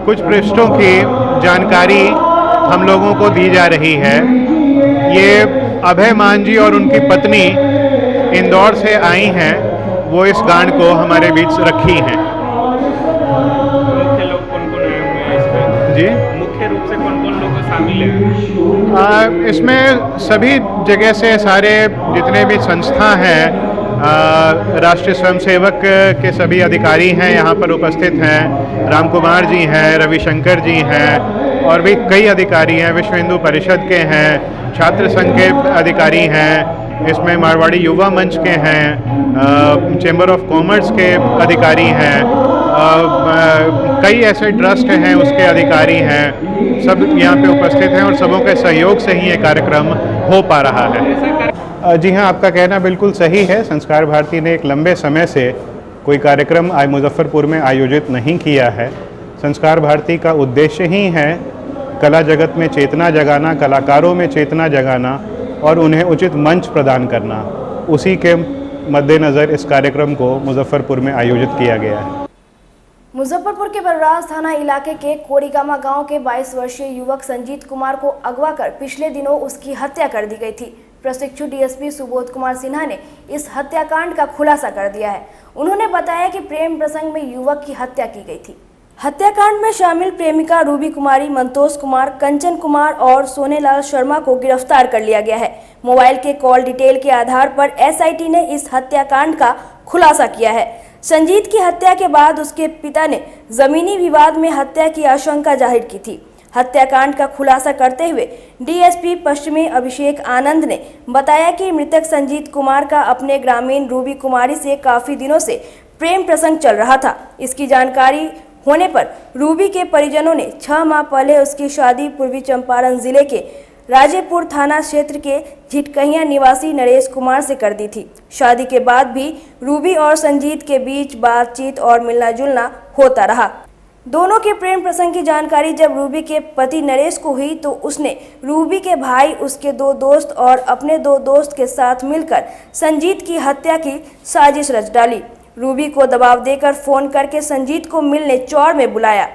कुछ पृष्ठों की जानकारी हम लोगों को दी जा रही है। ये अभय मान जी और उनकी पत्नी इंदौर से आई हैं, वो इस गान को हमारे बीच रखी हैं। मुख्य लोग कौन कौन आए हुए हैं इसमें? जी, मुख्य रूप से कौन कौन लोग शामिल हैं? इसमें सभी जगह से सारे जितने भी संस्था हैं, राष्ट्रीय स्वयंसेवक के सभी अधिकारी हैं यहाँ पर उपस्थित हैं। राम कुमार जी हैं, रविशंकर जी हैं और भी कई अधिकारी हैं। विश्व हिंदू परिषद के हैं, छात्र संघ के अधिकारी हैं, इसमें मारवाड़ी युवा मंच के हैं, चैम्बर ऑफ कॉमर्स के अधिकारी हैं, कई ऐसे ट्रस्ट हैं उसके अधिकारी हैं। सब यहाँ पे उपस्थित हैं और सबों के सहयोग से ही ये कार्यक्रम हो पा रहा है। जी हाँ, आपका कहना बिल्कुल सही है। संस्कार भारती ने एक लंबे समय से कोई कार्यक्रम आज मुजफ्फरपुर में आयोजित नहीं किया है। संस्कार भारती का उद्देश्य ही है कला जगत में चेतना जगाना, कलाकारों में चेतना जगाना और उन्हें उचित मंच प्रदान करना। उसी के मद्देनज़र इस कार्यक्रम को मुजफ्फरपुर में आयोजित किया गया है। मुजफ्फरपुर के बलराज थाना इलाके के कोड़ीगामा गांव के 22 वर्षीय युवक संजीत कुमार को अगवा कर पिछले दिनों उसकी हत्या कर दी गई थी। प्रशिक्षु डीएसपी सुबोध कुमार सिन्हा ने इस हत्याकांड का खुलासा कर दिया है। उन्होंने बताया कि प्रेम प्रसंग में युवक की हत्या की गई थी। हत्याकांड में शामिल प्रेमिका रूबी कुमारी, मंतोष कुमार, कंचन कुमार और सोनेलाल शर्मा को गिरफ्तार कर लिया गया है। मोबाइल के कॉल डिटेल के आधार पर एसआईटी ने इस हत्याकांड का खुलासा किया है। संजीत की हत्या के बाद उसके पिता ने जमीनी विवाद में हत्या की आशंका जाहिर की थी। हत्याकांड का खुलासा करते हुए डीएसपी पश्चिमी अभिषेक आनंद ने बताया कि मृतक संजीत कुमार का अपने ग्रामीण रूबी कुमारी से काफी दिनों से प्रेम प्रसंग चल रहा था। इसकी जानकारी होने पर रूबी के परिजनों ने 6 माह पहले उसकी शादी पूर्वी चंपारण जिले के राजेपुर थाना क्षेत्र के झिटकहिया निवासी नरेश कुमार से कर दी थी। शादी के बाद भी रूबी और संजीत के बीच बातचीत और मिलना जुलना होता रहा। दोनों के प्रेम प्रसंग की जानकारी जब रूबी के पति नरेश को हुई तो उसने रूबी के भाई, उसके 2 दोस्त और अपने 2 दोस्त के साथ मिलकर संजीत की हत्या की साजिश रच डाली। रूबी को दबाव देकर फोन करके संजीत को मिलने चौर में बुलाया,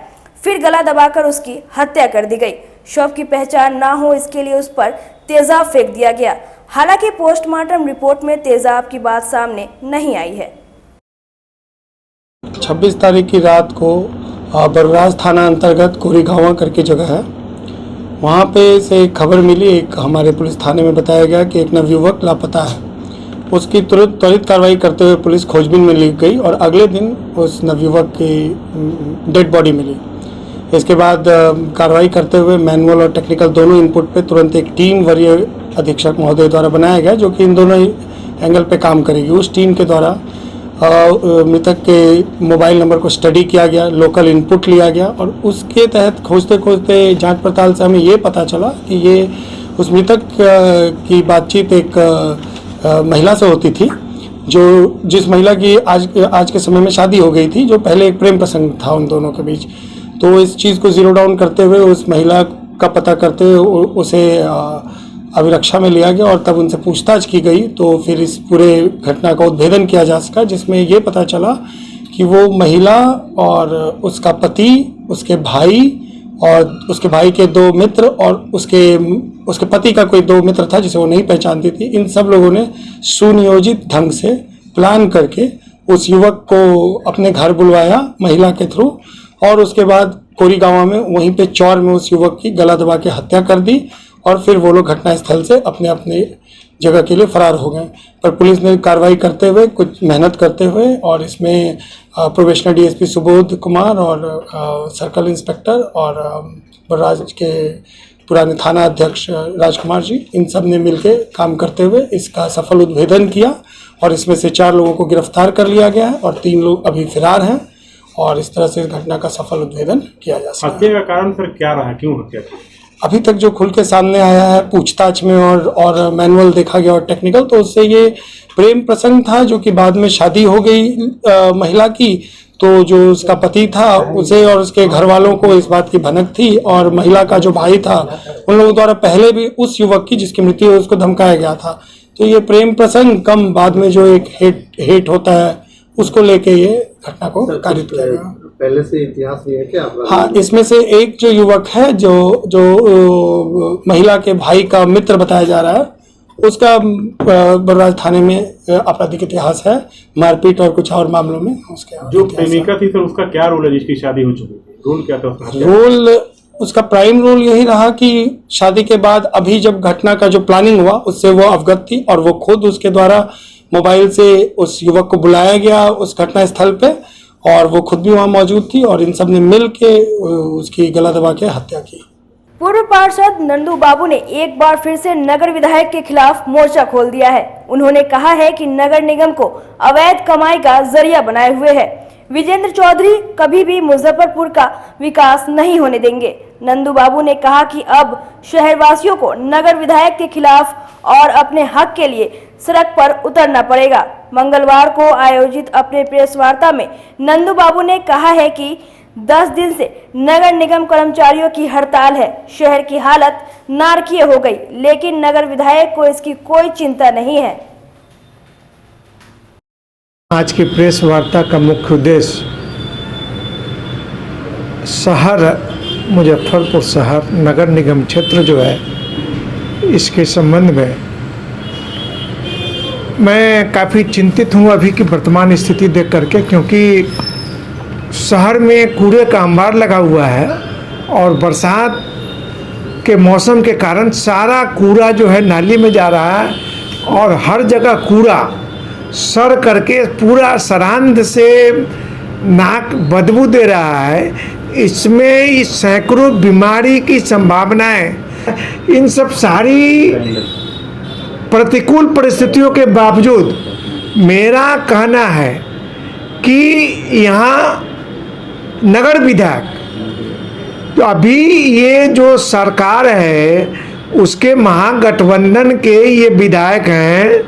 फिर गला दबाकर उसकी हत्या कर दी गई। शव की पहचान ना हो इसके लिए उस पर तेजाब फेंक दिया गया। हालांकि पोस्टमार्टम रिपोर्ट में तेजाब की बात सामने नहीं आई है। 26 तारीख की रात को बलराज थाना अंतर्गत कोरीगांवा करके जगह है, वहाँ पे से एक खबर मिली। एक हमारे पुलिस थाने में बताया गया कि एक नवयुवक लापता है। उसकी त्वरित कार्रवाई करते हुए पुलिस खोजबीन में ली गई और अगले दिन उस नवयुवक की डेड बॉडी मिली। इसके बाद कार्रवाई करते हुए मैनुअल और टेक्निकल दोनों इनपुट पे तुरंत एक टीम वरीय अधीक्षक महोदय द्वारा बनाया गया, जो कि इन दोनों एंगल पे काम करेगी। उस टीम के द्वारा मृतक के मोबाइल नंबर को स्टडी किया गया, लोकल इनपुट लिया गया और उसके तहत खोजते खोजते जांच पड़ताल से हमें ये पता चला कि ये उस मृतक की बातचीत एक महिला से होती थी, जिस महिला की आज के समय में शादी हो गई थी, जो पहले एक प्रेम प्रसंग था उन दोनों के बीच। तो इस चीज़ को जीरो डाउन करते हुए उस महिला का पता करते हुए उसे अभिरक्षा में लिया गया और तब उनसे पूछताछ की गई। तो फिर इस पूरे घटना का उद्भेदन किया जा सका, जिसमें ये पता चला कि वो महिला और उसका पति, उसके भाई और उसके भाई के 2 मित्र और उसके पति का कोई 2 मित्र था जिसे वो नहीं पहचानती थी। इन सब लोगों ने सुनियोजित ढंग से प्लान करके उस युवक को अपने घर बुलवाया महिला के थ्रू और उसके बाद कोरीगांवा में वहीं पे चौर में उस युवक की गला दबा के हत्या कर दी और फिर वो लोग घटनास्थल से अपने अपने जगह के लिए फरार हो गए। पर पुलिस ने कार्रवाई करते हुए, कुछ मेहनत करते हुए, और इसमें प्रोबेशनर डीएसपी सुबोध कुमार और सर्कल इंस्पेक्टर और बर्राज के पुराने थाना अध्यक्ष राजकुमार जी, इन सब ने मिलकर काम करते हुए इसका सफल उद्भेदन किया और इसमें से 4 लोगों को गिरफ्तार कर लिया गया है और 3 लोग अभी फरार हैं और इस तरह से इस घटना का सफल उद्भेदन किया जा सकता है। हत्या का कारण फिर क्या रहा, क्यों हत्या की? अभी तक जो खुल के सामने आया है पूछताछ में और मैनुअल देखा गया और टेक्निकल, तो उससे ये प्रेम प्रसंग था जो कि बाद में शादी हो गई महिला की, तो जो उसका पति था उसे और उसके घर वालों को इस बात की भनक थी और महिला का जो भाई था उन लोगों द्वारा पहले भी उस युवक की जिसकी मृत्यु हुई उसको धमकाया गया था। तो ये प्रेम प्रसंग कम बाद में जो एक हेट होता है उसको लेके ये घटना को कारित किया गया। पहले से इतिहास नहीं है क्या? हाँ, इसमें से एक जो युवक है जो महिला के भाई का मित्र बताया जा रहा है, उसका बर्राज थाने में आपराधिक इतिहास है, मारपीट और कुछ और मामलों में उसके। जो प्रेमिका थी सर, उसका क्या रोल है जिसकी शादी हो चुकी है? रोल क्या था उसका? रोल उसका प्राइम रोल यही रहा कि शादी के बाद अभी जब घटना का जो प्लानिंग हुआ उससे वो अवगत थी और वो खुद उसके द्वारा मोबाइल से उस युवक को बुलाया गया उस घटना स्थल पे और वो खुद भी वहाँ मौजूद थी और इन सब ने मिल के उसकी गला दबा के हत्या की। पूर्व पार्षद नंदू बाबू ने एक बार फिर से नगर विधायक के खिलाफ मोर्चा खोल दिया है। उन्होंने कहा है कि नगर निगम को अवैध कमाई का जरिया बनाए हुए है। विजेंद्र चौधरी कभी भी मुजफ्फरपुर का विकास नहीं होने देंगे। नंदू बाबू ने कहा कि अब शहरवासियों को नगर विधायक के खिलाफ और अपने हक के लिए सड़क पर उतरना पड़ेगा। मंगलवार को आयोजित अपने प्रेस वार्ता में नंदू बाबू ने कहा है कि 10 दिन से नगर निगम कर्मचारियों की हड़ताल है। शहर की हालत नारकीय हो गई, लेकिन नगर विधायक को इसकी कोई चिंता नहीं है। आज की प्रेस वार्ता का मुख्य उद्देश्य शहर मुजफ्फरपुर शहर नगर निगम क्षेत्र जो है इसके संबंध में मैं काफ़ी चिंतित हूँ अभी की वर्तमान स्थिति देख करके, क्योंकि शहर में कूड़े का अंबार लगा हुआ है और बरसात के मौसम के कारण सारा कूड़ा जो है नाली में जा रहा है और हर जगह कूड़ा सड़ करके पूरा सरांध से नाक बदबू दे रहा है। इसमें इस सैकड़ों बीमारी की संभावनाएं, इन सब सारी प्रतिकूल परिस्थितियों के बावजूद मेरा कहना है कि यहाँ नगर विधायक तो अभी ये जो सरकार है उसके महागठबंधन के ये विधायक हैं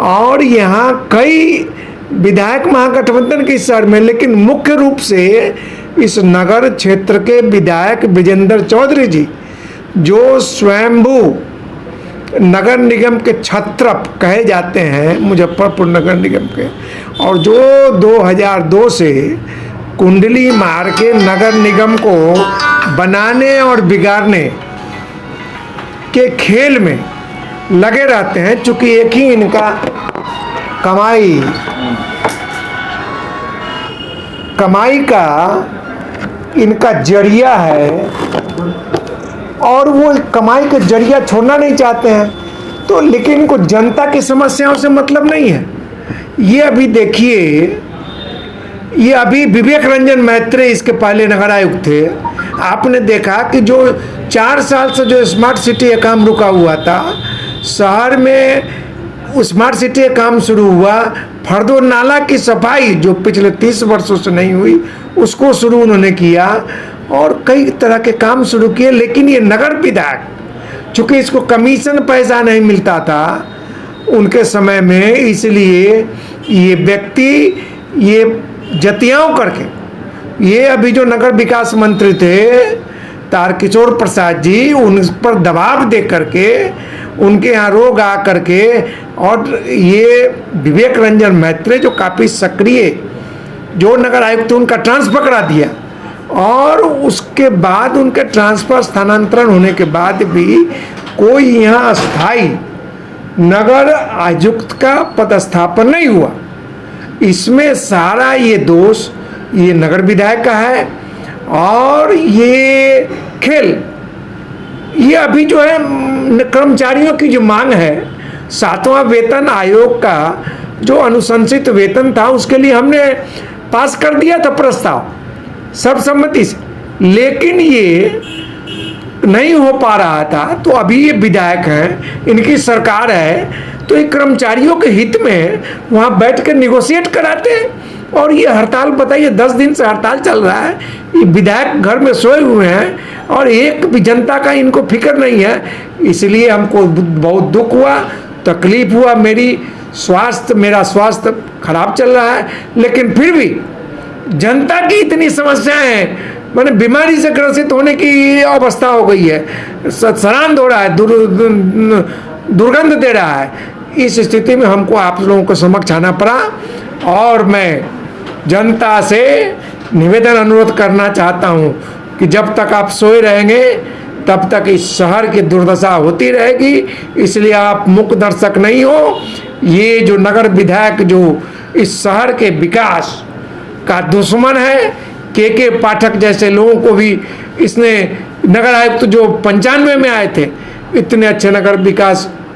और यहाँ कई विधायक महागठबंधन के शहर में, लेकिन मुख्य रूप से इस नगर क्षेत्र के विधायक विजेंद्र चौधरी जी जो स्वयंभू नगर निगम के छत्रप कहे जाते हैं मुजफ्फरपुर नगर निगम के, और जो 2002 से कुंडली मार के नगर निगम को बनाने और बिगाड़ने के खेल में लगे रहते हैं। चूंकि एक ही इनका कमाई का इनका जरिया है और वो कमाई का जरिया छोड़ना नहीं चाहते हैं, तो लेकिन इनको जनता की समस्याओं से मतलब नहीं है। ये अभी देखिए, ये अभी विवेक रंजन मैत्री इसके पहले नगर आयुक्त थे। आपने देखा कि जो 4 साल से जो स्मार्ट सिटी का काम रुका हुआ था, शहर में स्मार्ट सिटी का काम शुरू हुआ, फर्दो नाला की सफाई जो पिछले 30 वर्षों से नहीं हुई उसको शुरू उन्होंने किया और कई तरह के काम शुरू किए। लेकिन ये नगर विधायक चूँकि इसको कमीशन पैसा नहीं मिलता था उनके समय में, इसलिए ये व्यक्ति ये जतियाओं करके ये अभी जो नगर विकास मंत्री थे तारकिशोर प्रसाद जी, उन पर दबाव दे करके उनके यहाँ रोग आ करके, और ये विवेक रंजन मैत्री जो काफ़ी सक्रिय जो नगर आयुक्त उनका ट्रांसफर करा दिया और उसके बाद उनके ट्रांसफर स्थानांतरण होने के बाद भी कोई यहाँ स्थायी नगर आयुक्त का पदस्थापन नहीं हुआ। इसमें सारा ये दोष ये नगर विधायक का है और ये खेल ये अभी जो है कर्मचारियों की जो मांग है 7वां वेतन आयोग का जो अनुशंसित वेतन था उसके लिए हमने पास कर दिया था प्रस्ताव सर्वसम्मति से, लेकिन ये नहीं हो पा रहा था। तो अभी ये विधायक हैं, इनकी सरकार है, तो ये कर्मचारियों के हित में वहाँ बैठ कर निगोशिएट कराते हैं। और ये हड़ताल बताइए 10 दिन से हड़ताल चल रहा है, ये विधायक घर में सोए हुए हैं और एक भी जनता का इनको फिक्र नहीं है। इसलिए हमको बहुत दुख हुआ, तकलीफ हुआ, मेरा स्वास्थ्य खराब चल रहा है, लेकिन फिर भी जनता की इतनी समस्याएं हैं, माने बीमारी से ग्रसित होने की अवस्था हो गई है, सरांध हो रहा है, दुर्गंध दे रहा है। इस स्थिति में हमको आप लोगों को समक्ष आना पड़ा और मैं जनता से निवेदन अनुरोध करना चाहता हूं कि जब तक आप सोए रहेंगे तब तक इस शहर की दुर्दशा होती रहेगी। इसलिए आप मूक दर्शक नहीं हो। ये जो नगर विधायक जो इस शहर के विकास का दुश्मन है, के पाठक जैसे लोगों को भी इसने, नगर आयुक्त जो 95 में आए थे, इतने अच्छे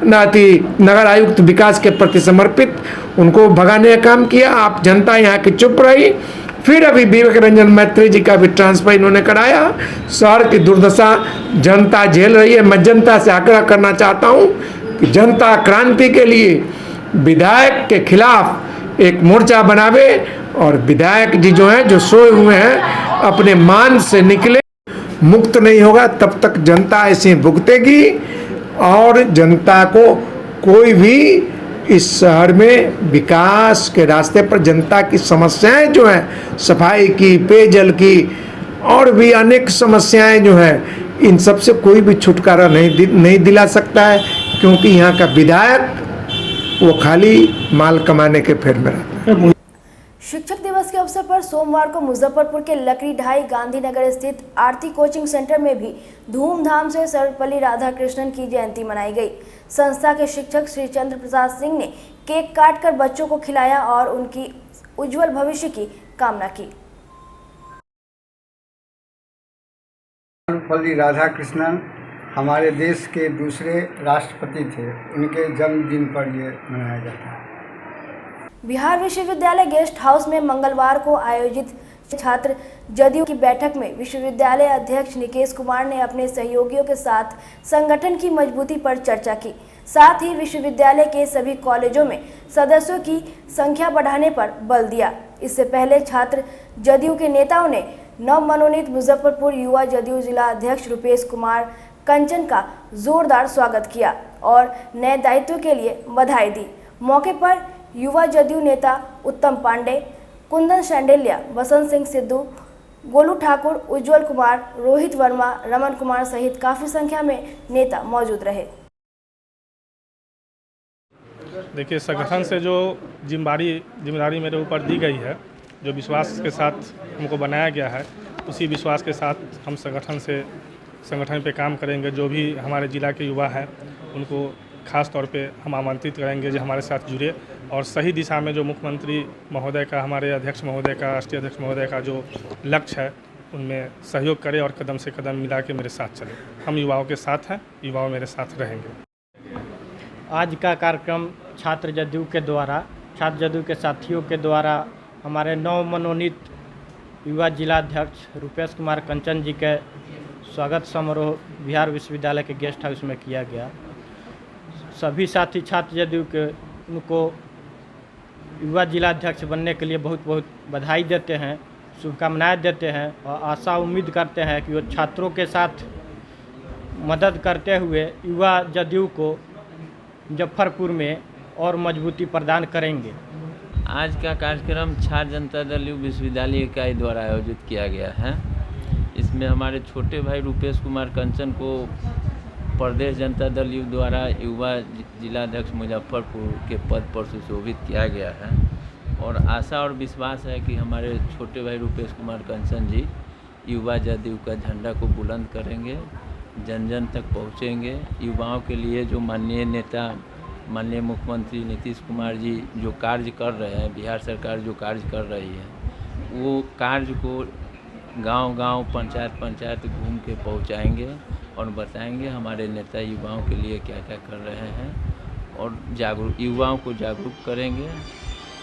नगर आयुक्त विकास के प्रति समर्पित, उनको भगाने का काम किया। आप जनता यहाँ की चुप रही। फिर अभी विवेक रंजन मैत्री जी का भी ट्रांसफर इन्होंने कराया। शहर की दुर्दशा जनता झेल रही है। मैं जनता से आग्रह करना चाहता हूँ कि जनता क्रांति के लिए विधायक के खिलाफ एक मोर्चा बनावे और विधायक जी जो हैं, जो सोए हुए हैं, अपने मान से निकले। मुक्त नहीं होगा तब तक जनता ऐसे भुगतेगी और जनता को कोई भी इस शहर में विकास के रास्ते पर जनता की समस्याएं जो हैं, सफाई की, पेयजल की और भी अनेक समस्याएं जो हैं, इन सब से कोई भी छुटकारा नहीं दिला सकता है, क्योंकि यहाँ का विधायक वो खाली माल कमाने के फेर में रहता है। शिक्षक दिवस के अवसर पर सोमवार को मुजफ्फरपुर के लकड़ी ढाई गांधीनगर स्थित आरती कोचिंग सेंटर में भी धूमधाम से सर्वपल्ली राधाकृष्णन की जयंती मनाई गई। संस्था के शिक्षक श्री चंद्र प्रसाद सिंह ने केक काटकर बच्चों को खिलाया और उनकी उज्जवल भविष्य की कामना की। सर्वपल्ली राधाकृष्णन हमारे देश के दूसरे राष्ट्रपति थे, उनके जन्मदिन पर ये मनाया जाता है। बिहार विश्वविद्यालय गेस्ट हाउस में मंगलवार को आयोजित छात्र जदयू की बैठक में विश्वविद्यालय अध्यक्ष निकेश कुमार ने अपने सहयोगियों के साथ संगठन की मजबूती पर चर्चा की। साथ ही विश्वविद्यालय के सभी कॉलेजों में सदस्यों की संख्या बढ़ाने पर बल दिया। इससे पहले छात्र जदयू के नेताओं ने नवमनोनीत मुजफ्फरपुर युवा जदयू जिला अध्यक्ष रुपेश कुमार कंचन का जोरदार स्वागत किया और नए दायित्व के लिए बधाई दी। मौके पर युवा जदयू नेता उत्तम पांडे, कुंदन शांडिल्या, बसंत सिंह सिद्धू, गोलू ठाकुर, उज्जवल कुमार, रोहित वर्मा, रमन कुमार सहित काफी संख्या में नेता मौजूद रहे। देखिए, संगठन से जो जिम्मेदारी मेरे ऊपर दी गई है, जो विश्वास के साथ हमको बनाया गया है, उसी विश्वास के साथ हम संगठन पे काम करेंगे। जो भी हमारे ज़िला के युवा हैं उनको खास तौर पे हम आमंत्रित करेंगे जो हमारे साथ जुड़े और सही दिशा में जो मुख्यमंत्री महोदय का, हमारे अध्यक्ष महोदय का, राष्ट्रीय अध्यक्ष महोदय का जो लक्ष्य है उनमें सहयोग करें और कदम से कदम मिला के मेरे साथ चले। हम युवाओं के साथ हैं, युवाओं मेरे साथ रहेंगे। आज का कार्यक्रम छात्र जदयू के साथियों के द्वारा हमारे नवमनोनीत युवा जिलाध्यक्ष रुपेश कुमार कंचन जी के स्वागत समारोह बिहार विश्वविद्यालय के गेस्ट हाउस में किया गया। सभी साथी छात्र जदयू के उनको युवा जिलाध्यक्ष बनने के लिए बहुत बहुत बधाई देते हैं, शुभकामनाएं देते हैं और आशा उम्मीद करते हैं कि वो छात्रों के साथ मदद करते हुए युवा जदयू को मुजफ्फरपुर में और मजबूती प्रदान करेंगे। आज का कार्यक्रम छात्र जनता दल विश्वविद्यालय इकाई द्वारा आयोजित किया गया है। इसमें हमारे छोटे भाई रुपेश कुमार कंचन को प्रदेश जनता दल युवा द्वारा युवा जिलाध्यक्ष मुजफ्फरपुर के पद पर सुशोभित किया गया है और आशा और विश्वास है कि हमारे छोटे भाई रुपेश कुमार कंचन जी युवा जदयू का झंडा को बुलंद करेंगे, जन जन तक पहुंचेंगे। युवाओं के लिए जो माननीय नेता, माननीय मुख्यमंत्री नीतीश कुमार जी जो कार्य कर रहे हैं, बिहार सरकार जो कार्य कर रही है, वो कार्य को गांव-गांव, पंचायत घूम के पहुंचाएंगे और बताएंगे हमारे नेता युवाओं के लिए क्या क्या कर रहे हैं और युवाओं को जागरूक करेंगे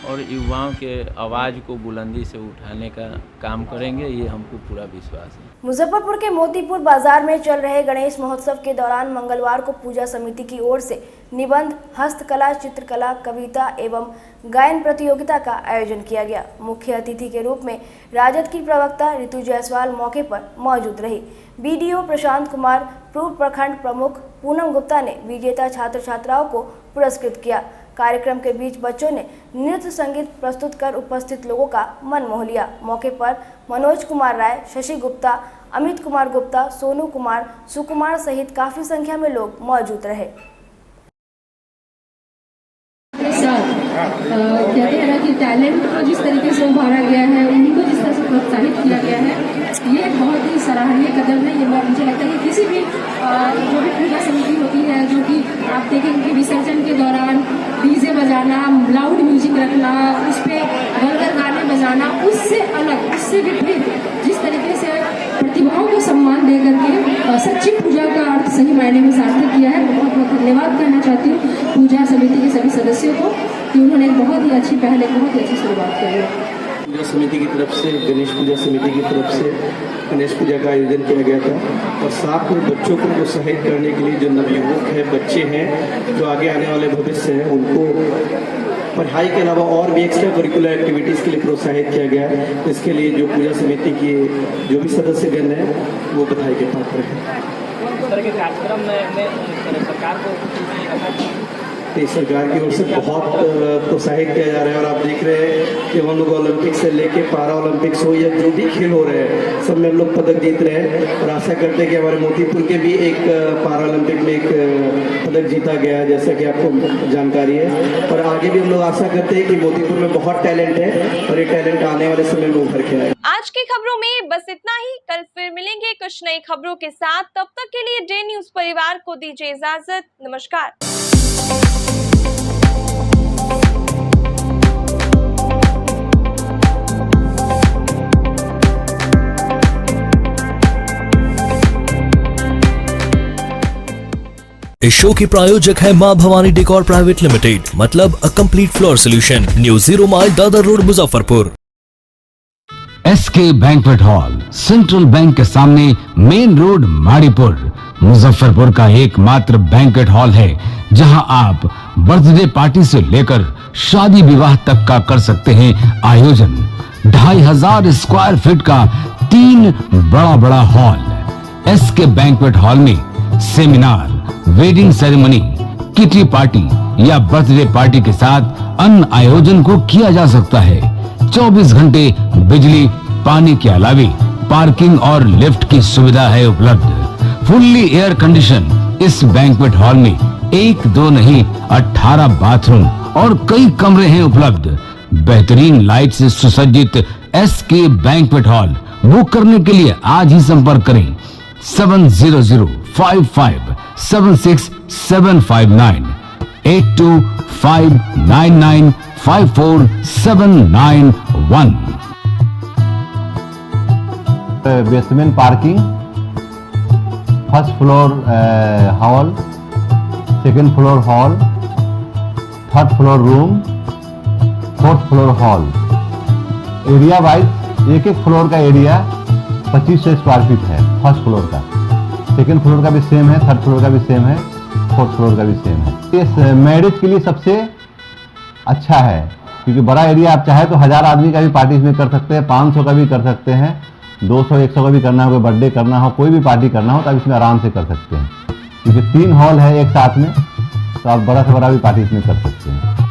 और युवाओं के आवाज़ को बुलंदी से उठाने का काम करेंगे, ये हमको पूरा विश्वास है। मुजफ्फरपुर के मोतीपुर बाजार में चल रहे गणेश महोत्सव के दौरान मंगलवार को पूजा समिति की ओर से निबंध, हस्तकला, चित्रकला, कविता एवं गायन प्रतियोगिता का आयोजन किया गया। मुख्य अतिथि के रूप में राजद की प्रवक्ता ऋतु जायसवाल मौके पर मौजूद रही। बीडीओ प्रशांत कुमार, पूर्व प्रखंड प्रमुख पूनम गुप्ता ने विजेता छात्र छात्राओं को पुरस्कृत किया। कार्यक्रम के बीच बच्चों ने नृत्य संगीत प्रस्तुत कर उपस्थित लोगों का मन मोह लिया। मौके पर मनोज कुमार राय, शशि गुप्ता, अमित कुमार गुप्ता, सोनू कुमार, सुकुमार सहित काफी संख्या में लोग मौजूद रहे। कहते हैं ना कि टैलेंट को जिस तरीके से उभारा गया है, उनको जिस तरह से प्रोत्साहित किया गया है, ये बहुत ही सराहनीय कदम है। ये मुझे लगता है कि किसी भी जो भी पूजा समिति होती है, जो कि आप देखेंगे कि विसर्जन के दौरान डीजे बजाना, लाउड म्यूजिक रखना, उस पर वल्गर गाने बजाना, उससे अलग, उससे विपरीत जिस तरीके से प्रतिभाओं को सम्मान दे करके सच्ची पूजा का अर्थ सही मायने में सार्थक किया है। बहुत बहुत धन्यवाद कहना चाहती हूँ पूजा समिति के सभी सदस्यों को कि उन्होंने बहुत ही अच्छी पहल, बहुत ही अच्छी शुरुआत करी है। पूजा समिति की तरफ से, गणेश पूजा समिति की तरफ से गणेश पूजा का आयोजन किया गया था और साथ में बच्चों को प्रोत्साहित करने के लिए जो नवयुवक है, बच्चे हैं, जो आगे आने वाले भविष्य हैं, उनको पढ़ाई के अलावा और भी एक्स्ट्रा करिकुलर एक्टिविटीज़ के लिए प्रोत्साहित किया गया है। तो इसके लिए जो पूजा समिति के जो भी सदस्यगण हैं वो बधाई के पात्र हैं। कार्यक्रम में सरकार को सरकार की ओर से बहुत प्रोत्साहित किया जा रहा है और आप देख रहे हैं कि हम लोग ओलंपिक से लेके पारा ओलंपिक्स हो या जो भी खेल हो रहे हैं, सब में हम लोग पदक जीत रहे हैं और आशा करते हैं कि हमारे मोतीपुर के भी एक पारा ओलंपिक में एक पदक जीता गया, जैसा कि आपको जानकारी है। और आगे भी हम लोग आशा करते हैं कि मोतीपुर में बहुत टैलेंट है और ये टैलेंट आने वाले समय में उभर के आए। आज की खबरों में बस इतना ही। कल फिर मिलेंगे कुछ नई खबरों के साथ। तब तक के लिए डे न्यूज परिवार को दीजिए इजाजत। नमस्कार। इस शो के प्रायोजक है मां भवानी डेकोर प्राइवेट लिमिटेड, मतलब a complete floor solution, new 0 mile Dadar road, Muzaffarpur. SK banquet hall, central bank के सामने, मेन रोड, माड़ीपुर, मुजफ्फरपुर का एकमात्र बैंक्वेट हॉल है जहां आप बर्थडे पार्टी से लेकर शादी विवाह तक का कर सकते हैं आयोजन। 2500 स्क्वायर फीट का 3 बड़ा हॉल। एसके बैंक्वेट हॉल में seminar, wedding ceremony, kitty party या बर्थडे पार्टी के साथ अन्य आयोजन को किया जा सकता है। 24 घंटे बिजली पानी के अलावे पार्किंग और लिफ्ट की सुविधा है उपलब्ध। फुल्ली एयर कंडीशन इस बैंक्वेट हॉल में 1, 2 नहीं 18 बाथरूम और कई कमरे हैं उपलब्ध। बेहतरीन लाइट से सुसज्जित एसके बैंक्वेट हॉल बुक करने के लिए आज ही संपर्क करें 7005576759 8259954791। Basement parking, first floor hall, second floor hall, third floor room, fourth floor hall. Area wise एक फ्लोर का एरिया 2500 स्क्वायर फीट है फर्स्ट फ्लोर का, सेकंड फ्लोर का भी सेम है, थर्ड फ्लोर का भी सेम है, फोर्थ फ्लोर का भी सेम है। इस मैरिज के लिए सबसे अच्छा है क्योंकि बड़ा एरिया, आप चाहे तो 1000 आदमी का भी पार्टी इसमें कर सकते हैं, 500 का भी कर सकते हैं, 200-100 का भी करना हो, कोई बर्थडे करना हो, कोई भी पार्टी करना हो तो आप इसमें आराम से कर सकते हैं क्योंकि 3 हॉल है एक साथ में, तो आप बड़ा से बड़ा भी पार्टी इसमें कर सकते हैं।